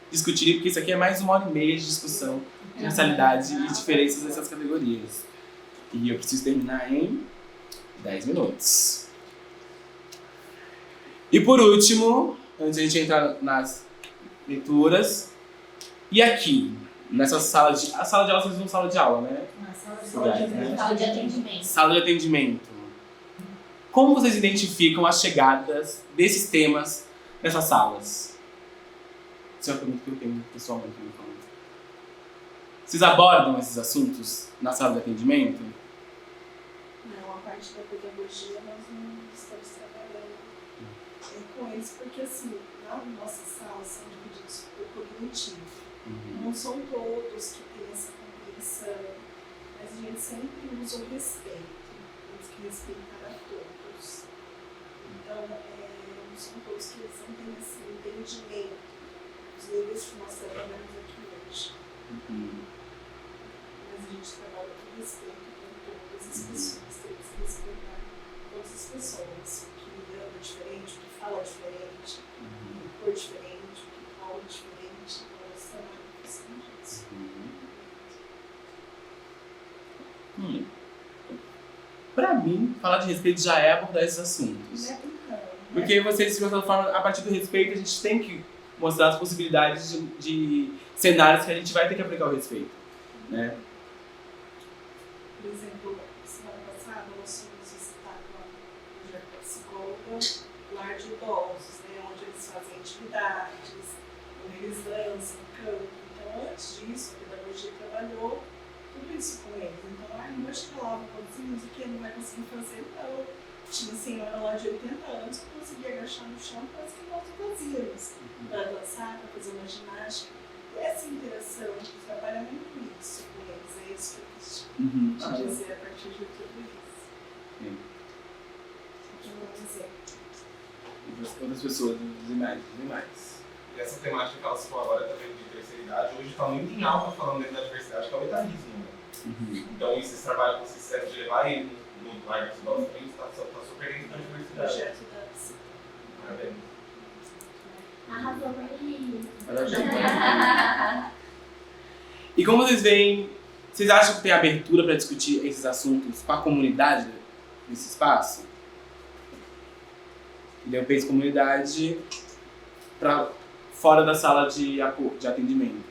discutirem, porque isso aqui é mais 1h30 de discussão de racialidade e diferenças dessas categorias. E eu preciso terminar em 10 minutos. E por último, antes de a gente entrar nas leituras, e aqui, nessa sala de... A sala de aula, vocês usam sala de aula, né? Sala de atendimento. Sala de atendimento. Como vocês identificam as chegadas desses temas nessas salas? Isso é uma pergunta que eu tenho pessoalmente. Vocês abordam esses assuntos na sala de atendimento? Não, a parte da pedagogia nós não estamos trabalhando com eles, porque assim, nas nossas salas são divididos por cognitivo. Não são todos que têm essa compreensão, mas a gente sempre usa o respeito. Temos que respeitar a todos. Então, não são todos que eles não têm esse entendimento dos níveis que nós trabalhamos aqui hoje. Mas a gente trabalha com respeito com todas as pessoas. Temos que respeitar todas as pessoas. O que anda diferente, o que fala diferente, o que cor diferente, o que fala diferente. Elas trabalham com isso. Pra mim, falar de respeito já é abordar esses assuntos. Porque vocês, de certa forma, a partir do respeito, a gente tem que mostrar as possibilidades de cenários que a gente vai ter que aplicar o respeito, né? Por exemplo, semana passada nós fomos visitar uma psicóloga, lar de idosos, né, onde eles fazem atividades, onde eles dançam, cantam. Então, antes disso, a pedagogia trabalhou tudo isso com eles. Então, não escalava coisinhas o que ele não vai conseguir fazer, não. Tinha senhora lá de 80 anos que conseguia agachar no chão para as que nós fazíamos, para dançar, para fazer uma ginástica. E essa interação, a gente trabalha muito isso com eles, é isso que eu quis te dizer a partir de tudo isso. Um exemplo. E para outras pessoas, os demais. essa temática que ela citou agora também de terceira idade, hoje está muito em alta falando dentro da diversidade, que é o etarismo. Né? Então, esse trabalho que vocês fizeram de levar ele no Lar dos Nossos Filhos está super dentro da diversidade. Projeto da Parabéns. Arrasou, Maria. E como vocês veem, vocês acham que tem abertura para discutir esses assuntos com a comunidade nesse espaço? Eu penso comunidade para fora da sala de atendimento,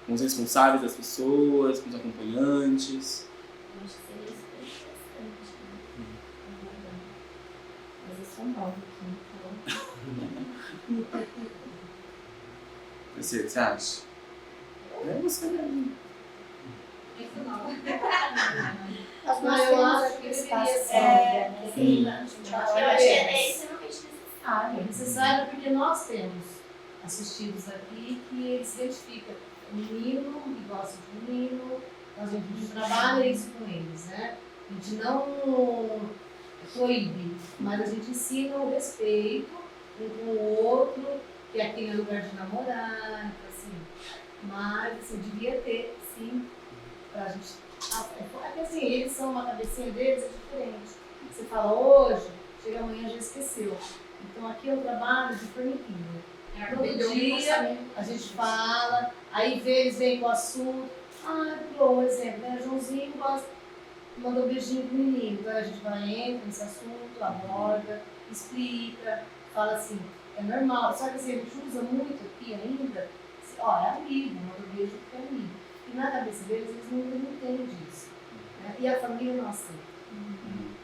com os responsáveis das pessoas, com os acompanhantes. Eu acho que seria super interessante, né? Mas eu sou nova aqui, então. Você acha? É você mesmo. Nós Não, eu temos acho aqui que espaço deveria para Sim, eu acho que é extremamente necessário. É necessário porque nós temos assistidos aqui que eles se identificam com o menino e gostam de menino, nós a gente trabalha isso com eles, né? A gente não proíbe, mas a gente ensina o respeito um com o outro, que aqui não é lugar de namorar, assim. Mas assim, devia ter, sim, pra gente. É que assim, eles são uma cabecinha deles, é diferente. Você fala hoje, chega amanhã já esqueceu. Então aqui é o trabalho de formiguinha. Todo dia a gente fala, aí eles vêm com o assunto. Por exemplo, né? Joãozinho mandou um beijinho pro menino. Então a gente vai, entra nesse assunto, aborda, explica, fala assim, é normal. Só que assim, a gente usa muito aqui ainda, é amigo, manda um beijo porque é amigo. E na cabeça deles, eles não entendem disso. Né? E a família não aceita.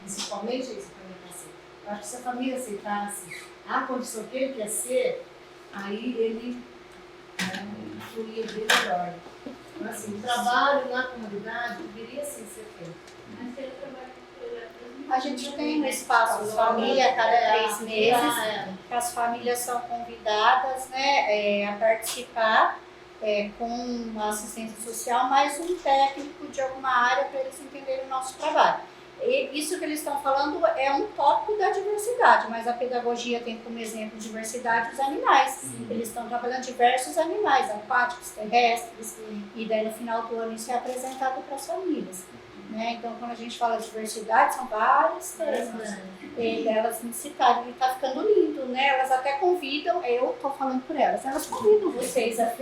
Principalmente isso a família não aceita. Eu acho que se a família aceitasse a condição que ele quer ser, aí ele fluía bem melhor. Então, assim, o trabalho na comunidade deveria sim ser feito. Mas seria trabalho com projetos. A gente tem um espaço de família a cada 3 meses, que as famílias são convidadas, né, a participar com a assistência social, mais um técnico de alguma área para eles entenderem o nosso trabalho. E isso que eles estão falando é um tópico da diversidade, mas a pedagogia tem como exemplo diversidade os animais. Eles estão trabalhando diversos animais, aquáticos, terrestres, e daí no final do ano isso é apresentado para as famílias. Né? Então, quando a gente fala de diversidade, são vários temas. Elas me citaram, e está ficando lindo, né? Elas até convidam, eu estou falando por elas convidam vocês a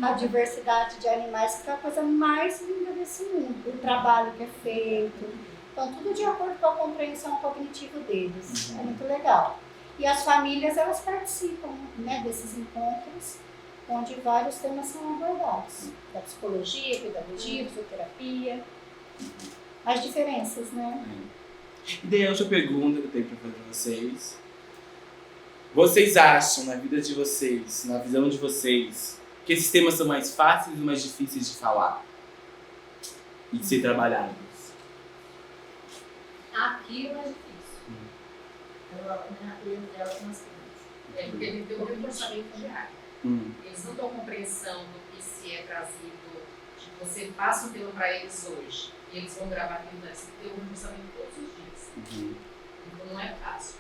a diversidade de animais, que é a coisa mais linda desse mundo. O trabalho que é feito. Então, tudo de acordo com a compreensão cognitiva deles. É muito legal. E as famílias, elas participam, né, desses encontros, onde vários temas são abordados. Da psicologia, pedagogia, fisioterapia. As diferenças, né? E daí a outra pergunta que eu tenho para fazer para vocês. Vocês acham, na vida de vocês, na visão de vocês, que esses temas são mais fáceis ou mais difíceis de falar? E de ser trabalhados? Aqui é mais difícil. Na natureza dela com as crianças. Porque ele tem um pensamento diário. Eles não dão compreensão do que se é trazido. Você passa um tema para eles hoje e eles vão gravar aquilo antes. Você tem um pensamento todos os dias. Então não é fácil.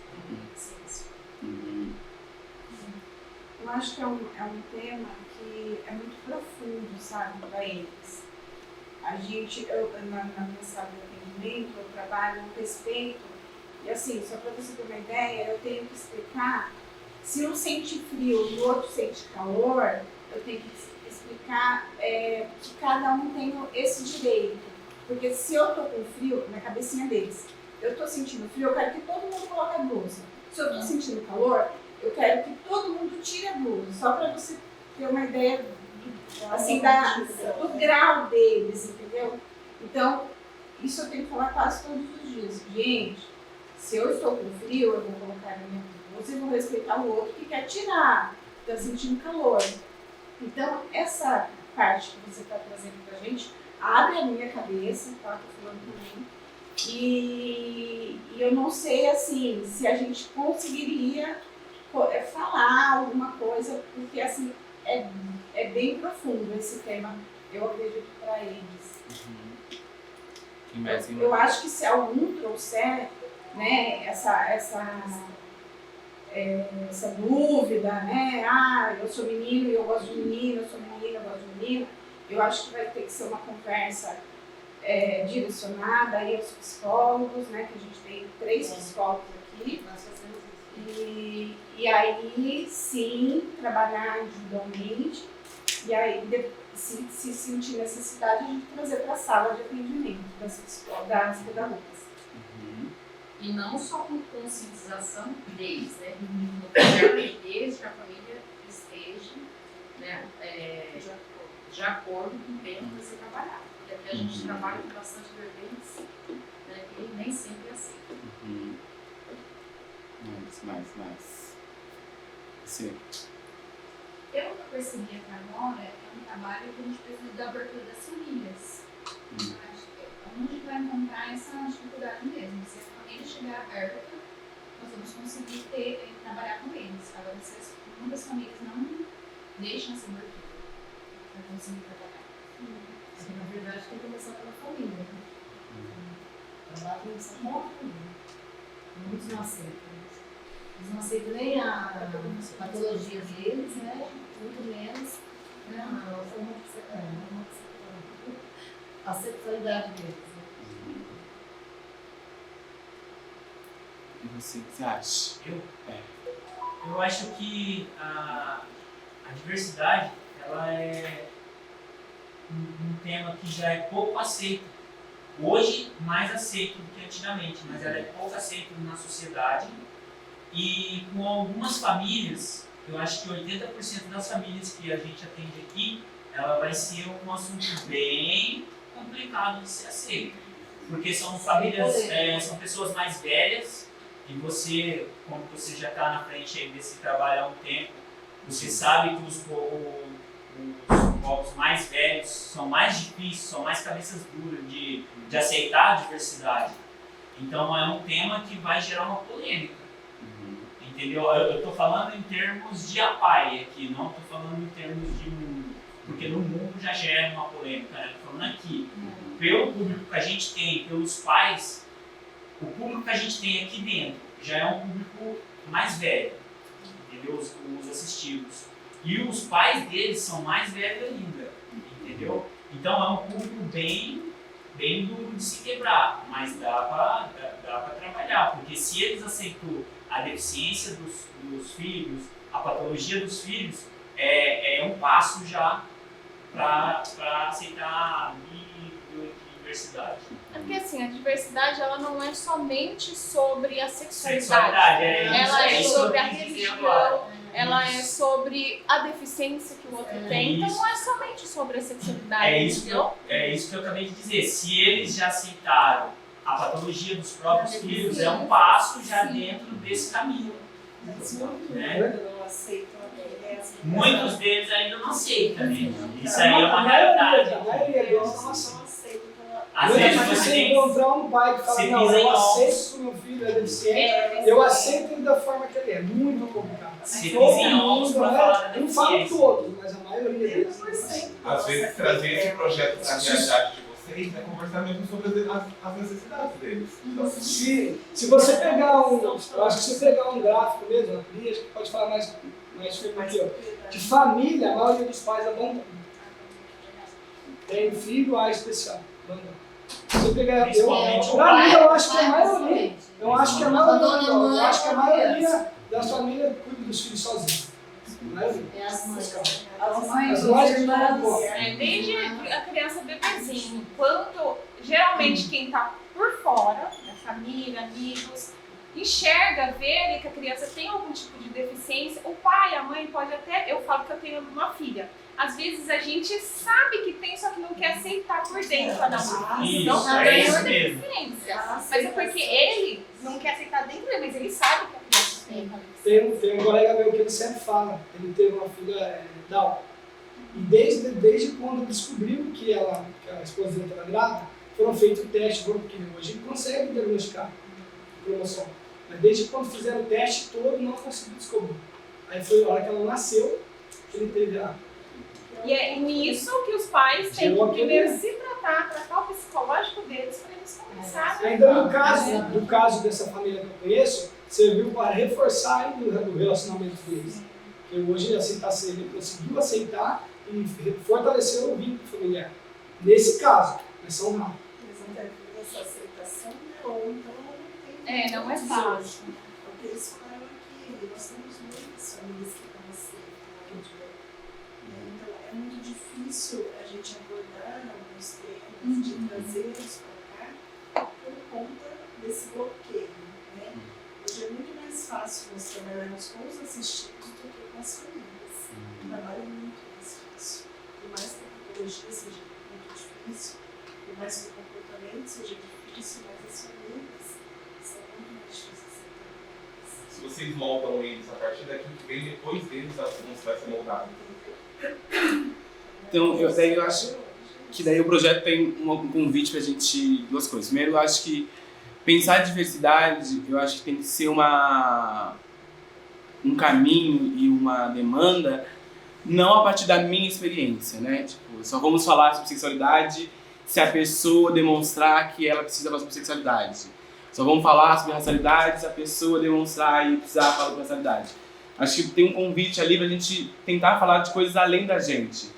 Eu acho que é um tema que é muito profundo, sabe, para eles. A gente, na minha sala de atendimento, eu trabalho no respeito. E assim, só para você ter uma ideia, eu tenho que explicar, se um sente frio e o outro sente calor, eu tenho que explicar que cada um tem esse direito. Porque se eu tô com frio, na cabecinha deles, eu tô sentindo frio, eu quero que todo mundo coloque a blusa. Se eu tô sentindo calor, eu quero que todo mundo tire a blusa. Só para você ter uma ideia assim, do grau deles, entendeu? Então, isso eu tenho que falar quase todos os dias. Gente, se eu estou com frio, eu vou colocar a minha blusa e vou respeitar o outro que quer tirar, está sentindo calor. Então, essa parte que você está trazendo para a gente abre a minha cabeça, tá? Estou falando por mim. E eu não sei, assim, se a gente conseguiria falar alguma coisa, porque, assim, é bem profundo esse tema, eu acredito, para eles. Eu acho que se algum trouxer, né, essa dúvida, né? Ah, eu sou menino e eu gosto de menino, eu sou menina, eu gosto de menino. Eu acho que vai ter que ser uma conversa direcionada aí aos psicólogos, né? Que a gente tem 3 psicólogos aqui. Nós fazemos E aí, sim, trabalhar individualmente. E aí, se sentir necessidade, a gente trazer para a sala de atendimento das pedagogas. E não só com conscientização deles, né? No projeto deles, que a família esteja, né, de acordo com o tema que você trabalhar. Porque aqui a gente trabalha com bastante vertentes, né, que nem sempre é aceito. Mais. Sim. Eu percebi que agora é um trabalho que a gente precisa da abertura das famílias. Acho que é onde vai encontrar essa dificuldade mesmo. Se a família estiver aberta, nós vamos conseguir trabalhar com eles. Agora, se muitas famílias não deixam essa abertura para conseguir trabalhar. Porque, na verdade, tem que começar pela família. Trabalhar tem que começar com a família. Muitos não aceitam. Eles não aceitam nem a patologia deles, né? Muito menos, né? A sexualidade deles. Né? E você, o que você acha? Eu acho que a diversidade, ela é um tema que já é pouco aceito. Hoje, mais aceito do que antigamente, mas ela é pouco aceita na sociedade. E com algumas famílias, eu acho que 80% das famílias que a gente atende aqui, ela vai ser um assunto bem complicado de ser aceito. Porque são famílias, são pessoas mais velhas, e você, como você já está na frente aí desse trabalho há um tempo, você sabe que os povos mais velhos são mais difíceis, são mais cabeças duras de aceitar a diversidade. Então é um tema que vai gerar uma polêmica. Entendeu? Eu estou falando em termos de APAE aqui, não estou falando em termos de mundo, porque no mundo já gera uma polêmica, né? Estou falando aqui. Pelo público que a gente tem, pelos pais, o público que a gente tem aqui dentro já é um público mais velho, entendeu? Os assistidos. E os pais deles são mais velhos ainda, entendeu? Então é um público bem duro de se quebrar, mas dá para trabalhar, porque se eles aceitam a deficiência dos filhos, a patologia dos filhos, é um passo já para aceitar a diversidade. É porque assim, a diversidade ela não é somente sobre a sexualidade. Ela é sobre a religião, ela é sobre a deficiência que o outro tem. Então não é somente sobre a sexualidade. É isso que eu acabei de dizer. Se eles já aceitaram a patologia dos próprios filhos, é um passo já dentro desse caminho. Né? Muitos deles ainda não aceitam, né? Isso aí é uma realidade. A maioria deles não aceita. Às vezes você encontrar um pai que fala, não, eu aceito que o meu filho é deficiente, eu aceito ele da forma que ele é. Muito complicado. Eu não falo todos, mas a maioria deles. Às vezes trazer esse projeto para a realidade de vocês é conversar mesmo sobre as necessidades deles. Então, se você pegar eu acho que se você pegar um gráfico mesmo, a Cris, acho que pode falar mais firme aqui, ó. De família, a maioria dos pais abandonam. Tem filho A especial. Se você pegar, pra mim, eu acho que a maioria, eu acho que a maioria das famílias cuida dos filhos sozinhos. É as mães. As mães desde a criança bebezinho, quando geralmente quem está por fora, da família, amigos, enxerga, vê que a criança tem algum tipo de deficiência, o pai, a mãe pode até, eu falo que eu tenho uma filha, às vezes a gente sabe que tem, só que não quer aceitar por dentro a não tem por deficiência. Mas é porque ele não quer aceitar dentro dele, mas ele sabe que a criança tem. Tem um colega meu que ele sempre fala, ele teve uma filha Down. E desde quando descobriu que a esposa dele estava grávida, foram feitos testes, porque hoje ele consegue diagnosticar a cromossomo. Mas desde quando fizeram o teste todo, não conseguiu descobrir. Aí foi a hora que ela nasceu, que ele teve a... E é nisso que os pais têm que primeiro se tratar o psicológico deles para eles começarem. Ainda no caso dessa família que eu conheço, serviu para reforçar ainda o relacionamento deles. Porque hoje ele conseguiu aceitar e fortaleceu o vínculo familiar. Nesse caso, mas são raros. Essa aceitação ou então não é fácil. Porque eles falaram aqui, nós temos muitas famílias que estão assim, então é muito difícil a gente abordar alguns temas, de trazê-los para cá, por conta desse bloqueio. Né? Hoje é muito mais fácil nós trabalharmos com os assistidos do que com as famílias. O trabalho é muito mais fácil. Por mais que a tecnologia seja muito difícil, por mais que o comportamento seja difícil, mas as famílias são muito mais difíceis de ser. Se vocês moldam eles a partir daquilo que vem depois deles, como você vai ser moldado. Então, eu acho que daí o projeto tem um convite pra gente, duas coisas. Primeiro, eu acho que pensar em diversidade, eu acho que tem que ser um caminho e uma demanda não a partir da minha experiência, né? Tipo, só vamos falar sobre sexualidade se a pessoa demonstrar que ela precisa falar sobre sexualidade. Só vamos falar sobre racialidade se a pessoa demonstrar e precisar falar sobre racialidade. Acho que tem um convite ali pra gente tentar falar de coisas além da gente.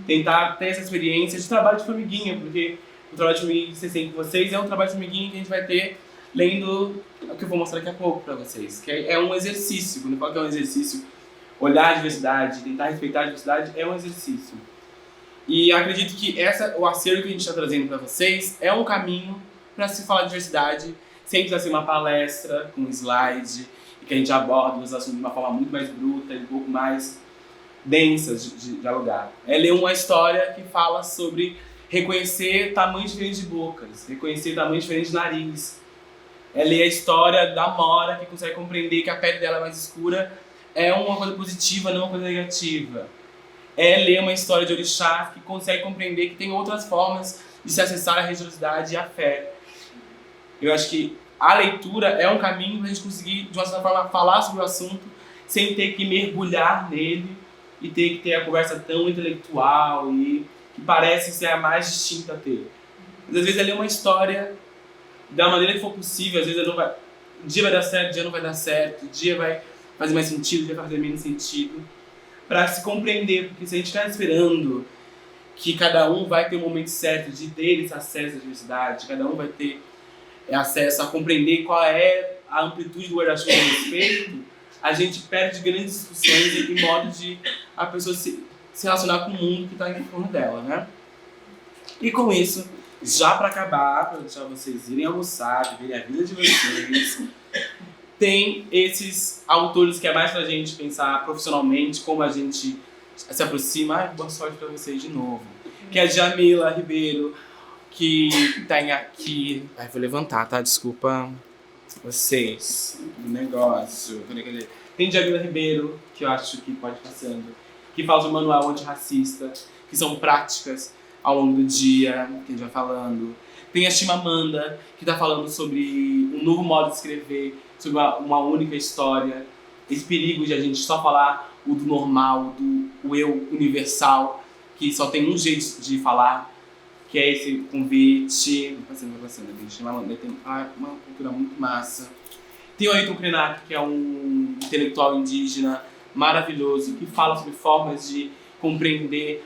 Tentar ter essa experiência de trabalho de formiguinha, porque o trabalho de formiguinha que vocês têm com vocês é um trabalho de formiguinha que a gente vai ter lendo o que eu vou mostrar daqui a pouco pra vocês. Que é um exercício. Quando eu falo que é um exercício, olhar a diversidade, tentar respeitar a diversidade, é um exercício. E acredito que o acervo que a gente está trazendo para vocês é um caminho para se falar de diversidade, sem precisar ser uma palestra com slide, e que a gente aborda os assuntos de uma forma muito mais bruta e um pouco mais densa de dialogar. É ler uma história que fala sobre reconhecer tamanhos diferentes de bocas, reconhecer tamanhos diferentes de nariz. É ler a história da Mora, que consegue compreender que a pele dela é mais escura, é uma coisa positiva, não uma coisa negativa. É ler uma história de orixá que consegue compreender que tem outras formas de se acessar a religiosidade e a fé. Eu acho que a leitura é um caminho para a gente conseguir, de uma certa forma, falar sobre o assunto sem ter que mergulhar nele e ter que ter a conversa tão intelectual e que parece ser a mais distinta a ter. Mas, às vezes é ler uma história da maneira que for possível, às vezes um dia vai dar certo, um dia não vai dar certo, um dia vai fazer mais sentido, um dia vai fazer menos sentido, para se compreender, porque se a gente está esperando que cada um vai ter o momento certo de ter esse acesso à diversidade, cada um vai ter acesso a compreender qual é a amplitude do guarda-chuva a respeito, a gente perde grandes discussões e modo de a pessoa se relacionar com o mundo que está em torno dela, né? E com isso, já para acabar, para deixar vocês irem almoçar, viverem a vida de vocês, tem esses autores que é mais pra gente pensar profissionalmente como a gente se aproxima. Ai, boa sorte pra vocês de novo. Que é a Jamila Ribeiro, que tem aqui... Ai, vou levantar, tá? Desculpa vocês. O negócio. Tem Jamila Ribeiro, que eu acho que pode ir passando, que fala do manual antirracista, que são práticas ao longo do dia, que a gente vai falando. Tem a Chimamanda, que tá falando sobre um novo modo de escrever, sobre uma única história, esse perigo de a gente só falar o do normal, o eu universal, que só tem um jeito de falar, que é esse convite. Vai passando, tem uma cultura muito massa. Tem o Ayrton Krenak, que é um intelectual indígena maravilhoso, que fala sobre formas de compreender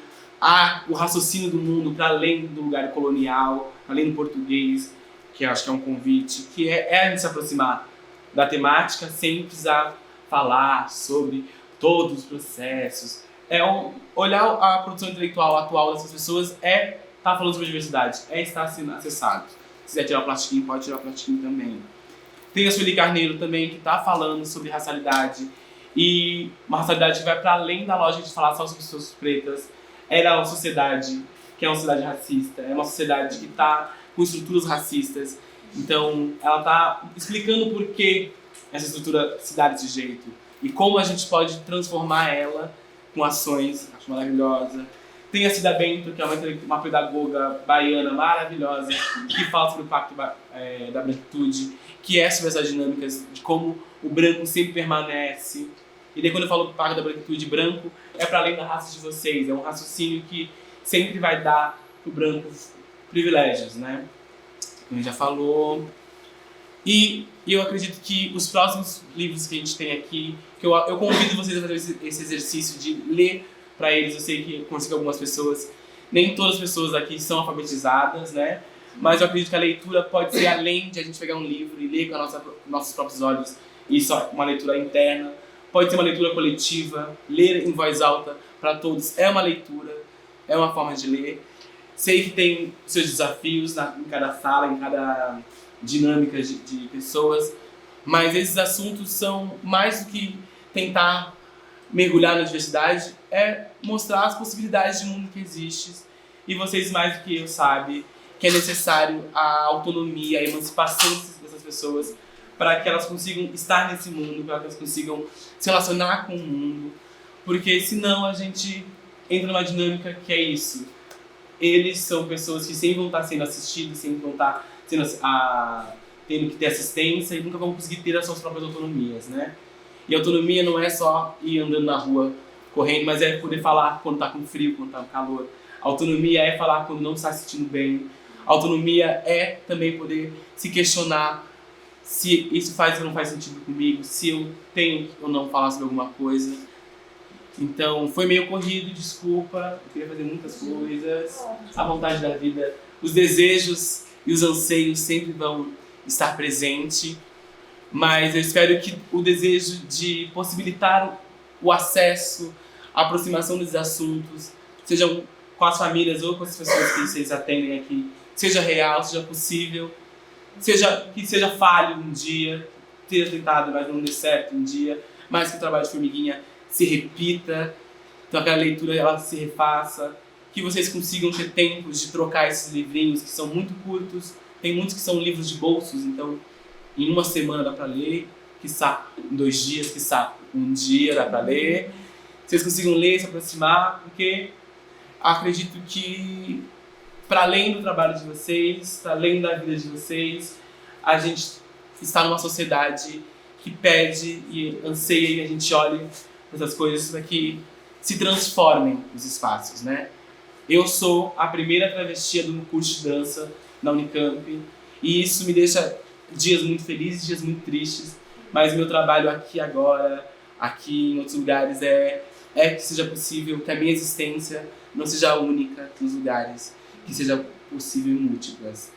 o raciocínio do mundo para além do lugar colonial, além do português, que eu acho que é um convite, que é a gente se aproximar da temática sem precisar falar sobre todos os processos. Olhar a produção intelectual atual dessas pessoas estar falando sobre diversidade, estar sendo acessado. Se quiser tirar o plastiquinho, pode tirar o plastiquinho também. Tem a Sueli Carneiro também, que está falando sobre racialidade, e uma racialidade que vai para além da lógica de falar só sobre pessoas pretas. É uma sociedade que é uma sociedade racista, é uma sociedade que está com estruturas racistas. Então, ela está explicando por que essa estrutura se dá desse jeito e como a gente pode transformar ela com ações. Acho maravilhosa. Tem a Cida Bento, que é uma pedagoga baiana maravilhosa, que fala sobre o Pacto da Branquitude, que é sobre essas dinâmicas de como o branco sempre permanece. E daí, quando eu falo do Pacto da Branquitude, branco é para além da raça de vocês, é um raciocínio que sempre vai dar pro branco privilégios, né? Como a gente já falou. E eu acredito que os próximos livros que a gente tem aqui, que eu convido vocês a fazer esse exercício de ler para eles. Eu sei que eu consigo algumas pessoas, nem todas as pessoas aqui são alfabetizadas, né? Mas eu acredito que a leitura pode ser além de a gente pegar um livro e ler com nossos próprios olhos. Isso é uma leitura interna. Pode ser uma leitura coletiva, ler em voz alta para todos. É uma leitura, é uma forma de ler. Sei que tem seus desafios em cada sala, em cada dinâmica de pessoas, mas esses assuntos são mais do que tentar mergulhar na diversidade, é mostrar as possibilidades de mundo que existe. E vocês, mais do que eu, sabem que é necessário a autonomia, a emancipação dessas pessoas para que elas consigam estar nesse mundo, para que elas consigam se relacionar com o mundo, porque senão a gente entra numa dinâmica que é isso. Eles são pessoas que sempre vão estar sendo assistidos, sempre vão estar tendo que ter assistência e nunca vão conseguir ter as suas próprias autonomias, né? E autonomia não é só ir andando na rua, correndo, mas é poder falar quando está com frio, quando está com calor. Autonomia é falar quando não está se sentindo bem. Autonomia é também poder se questionar se isso faz ou não faz sentido comigo, se eu tenho ou não falar sobre alguma coisa. Então, foi meio corrido, desculpa, eu queria fazer muitas coisas, a vontade da vida, os desejos e os anseios sempre vão estar presentes, mas eu espero que o desejo de possibilitar o acesso, a aproximação desses assuntos, sejam com as famílias ou com as pessoas que vocês atendem aqui, seja real, seja possível, que seja falho um dia, ter tentado, mas não dê certo um dia, mas que o trabalho de formiguinha se repita, então aquela leitura ela se refaça, que vocês consigam ter tempos de trocar esses livrinhos que são muito curtos, tem muitos que são livros de bolsos, então em uma semana dá para ler, quiçá em 2 dias, quiçá um dia dá para ler, vocês consigam ler, se aproximar, porque acredito que para além do trabalho de vocês, para além da vida de vocês, a gente está numa sociedade que pede e anseia e a gente olhe essas coisas para que se transformem os espaços, né? Eu sou a primeira travesti do curso de dança na Unicamp e isso me deixa dias muito felizes, dias muito tristes, mas meu trabalho aqui agora, aqui em outros lugares é que seja possível que a minha existência não seja única nos lugares, que seja possível em múltiplas,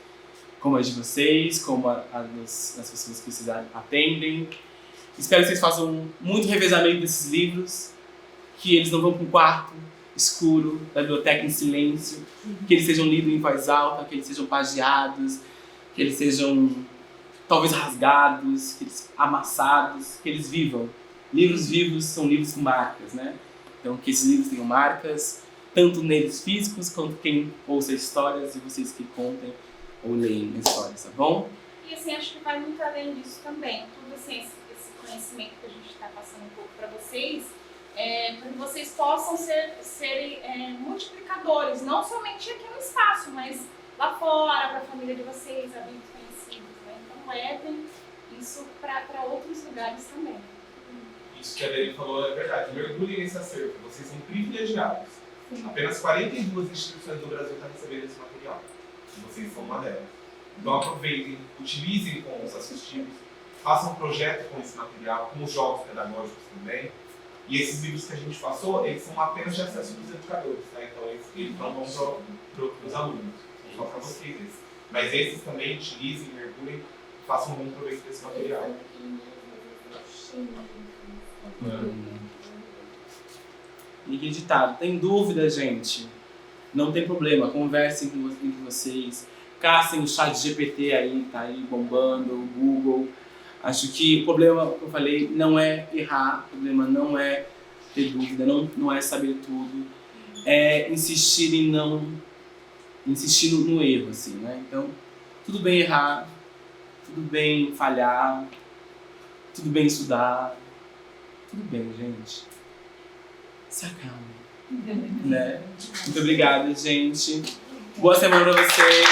como a de vocês, como das pessoas que vocês atendem. Espero que vocês façam muito revezamento desses livros, que eles não vão para um quarto escuro da biblioteca em silêncio, que eles sejam lidos em voz alta, que eles sejam pagiados, que eles sejam talvez rasgados, que eles amassados, que eles vivam. Livros vivos são livros com marcas, né? Então que esses livros tenham marcas, tanto neles físicos, quanto quem ouça histórias e vocês que contem ou leem histórias, tá bom? E assim, acho que vai muito além disso também. Tudo assim, esse conhecimento que a gente está passando um pouco para vocês, para que vocês possam serem multiplicadores, não somente aqui no espaço, mas lá fora, para a família de vocês, amigos conhecidos, né? Então levem isso para outros lugares também. Isso que a Adeli falou é verdade. Mergulhem nesse acervo. Vocês são privilegiados. Apenas 42 instituições do Brasil estão recebendo esse material. Vocês são uma delas. Então aproveitem, utilizem com os assistidos, façam um projeto com esse material, com os jogos pedagógicos também. E esses livros que a gente passou, eles são apenas de acesso dos educadores, tá? Então eles não vão para os alunos, são só para vocês. Mas esses também utilizem, mergulhem, façam um bom proveito desse material. E que ditado, tem dúvida, gente? Não tem problema, conversem entre vocês, caçem o chat GPT aí, tá aí bombando, o Google. Acho que o problema, que eu falei, não é errar, o problema não é ter dúvida, não é saber tudo, é insistir no erro, assim, né? Então, tudo bem errar, tudo bem falhar, tudo bem estudar, tudo bem, gente. Se acalme, né? Muito obrigado, gente. Boa semana pra vocês.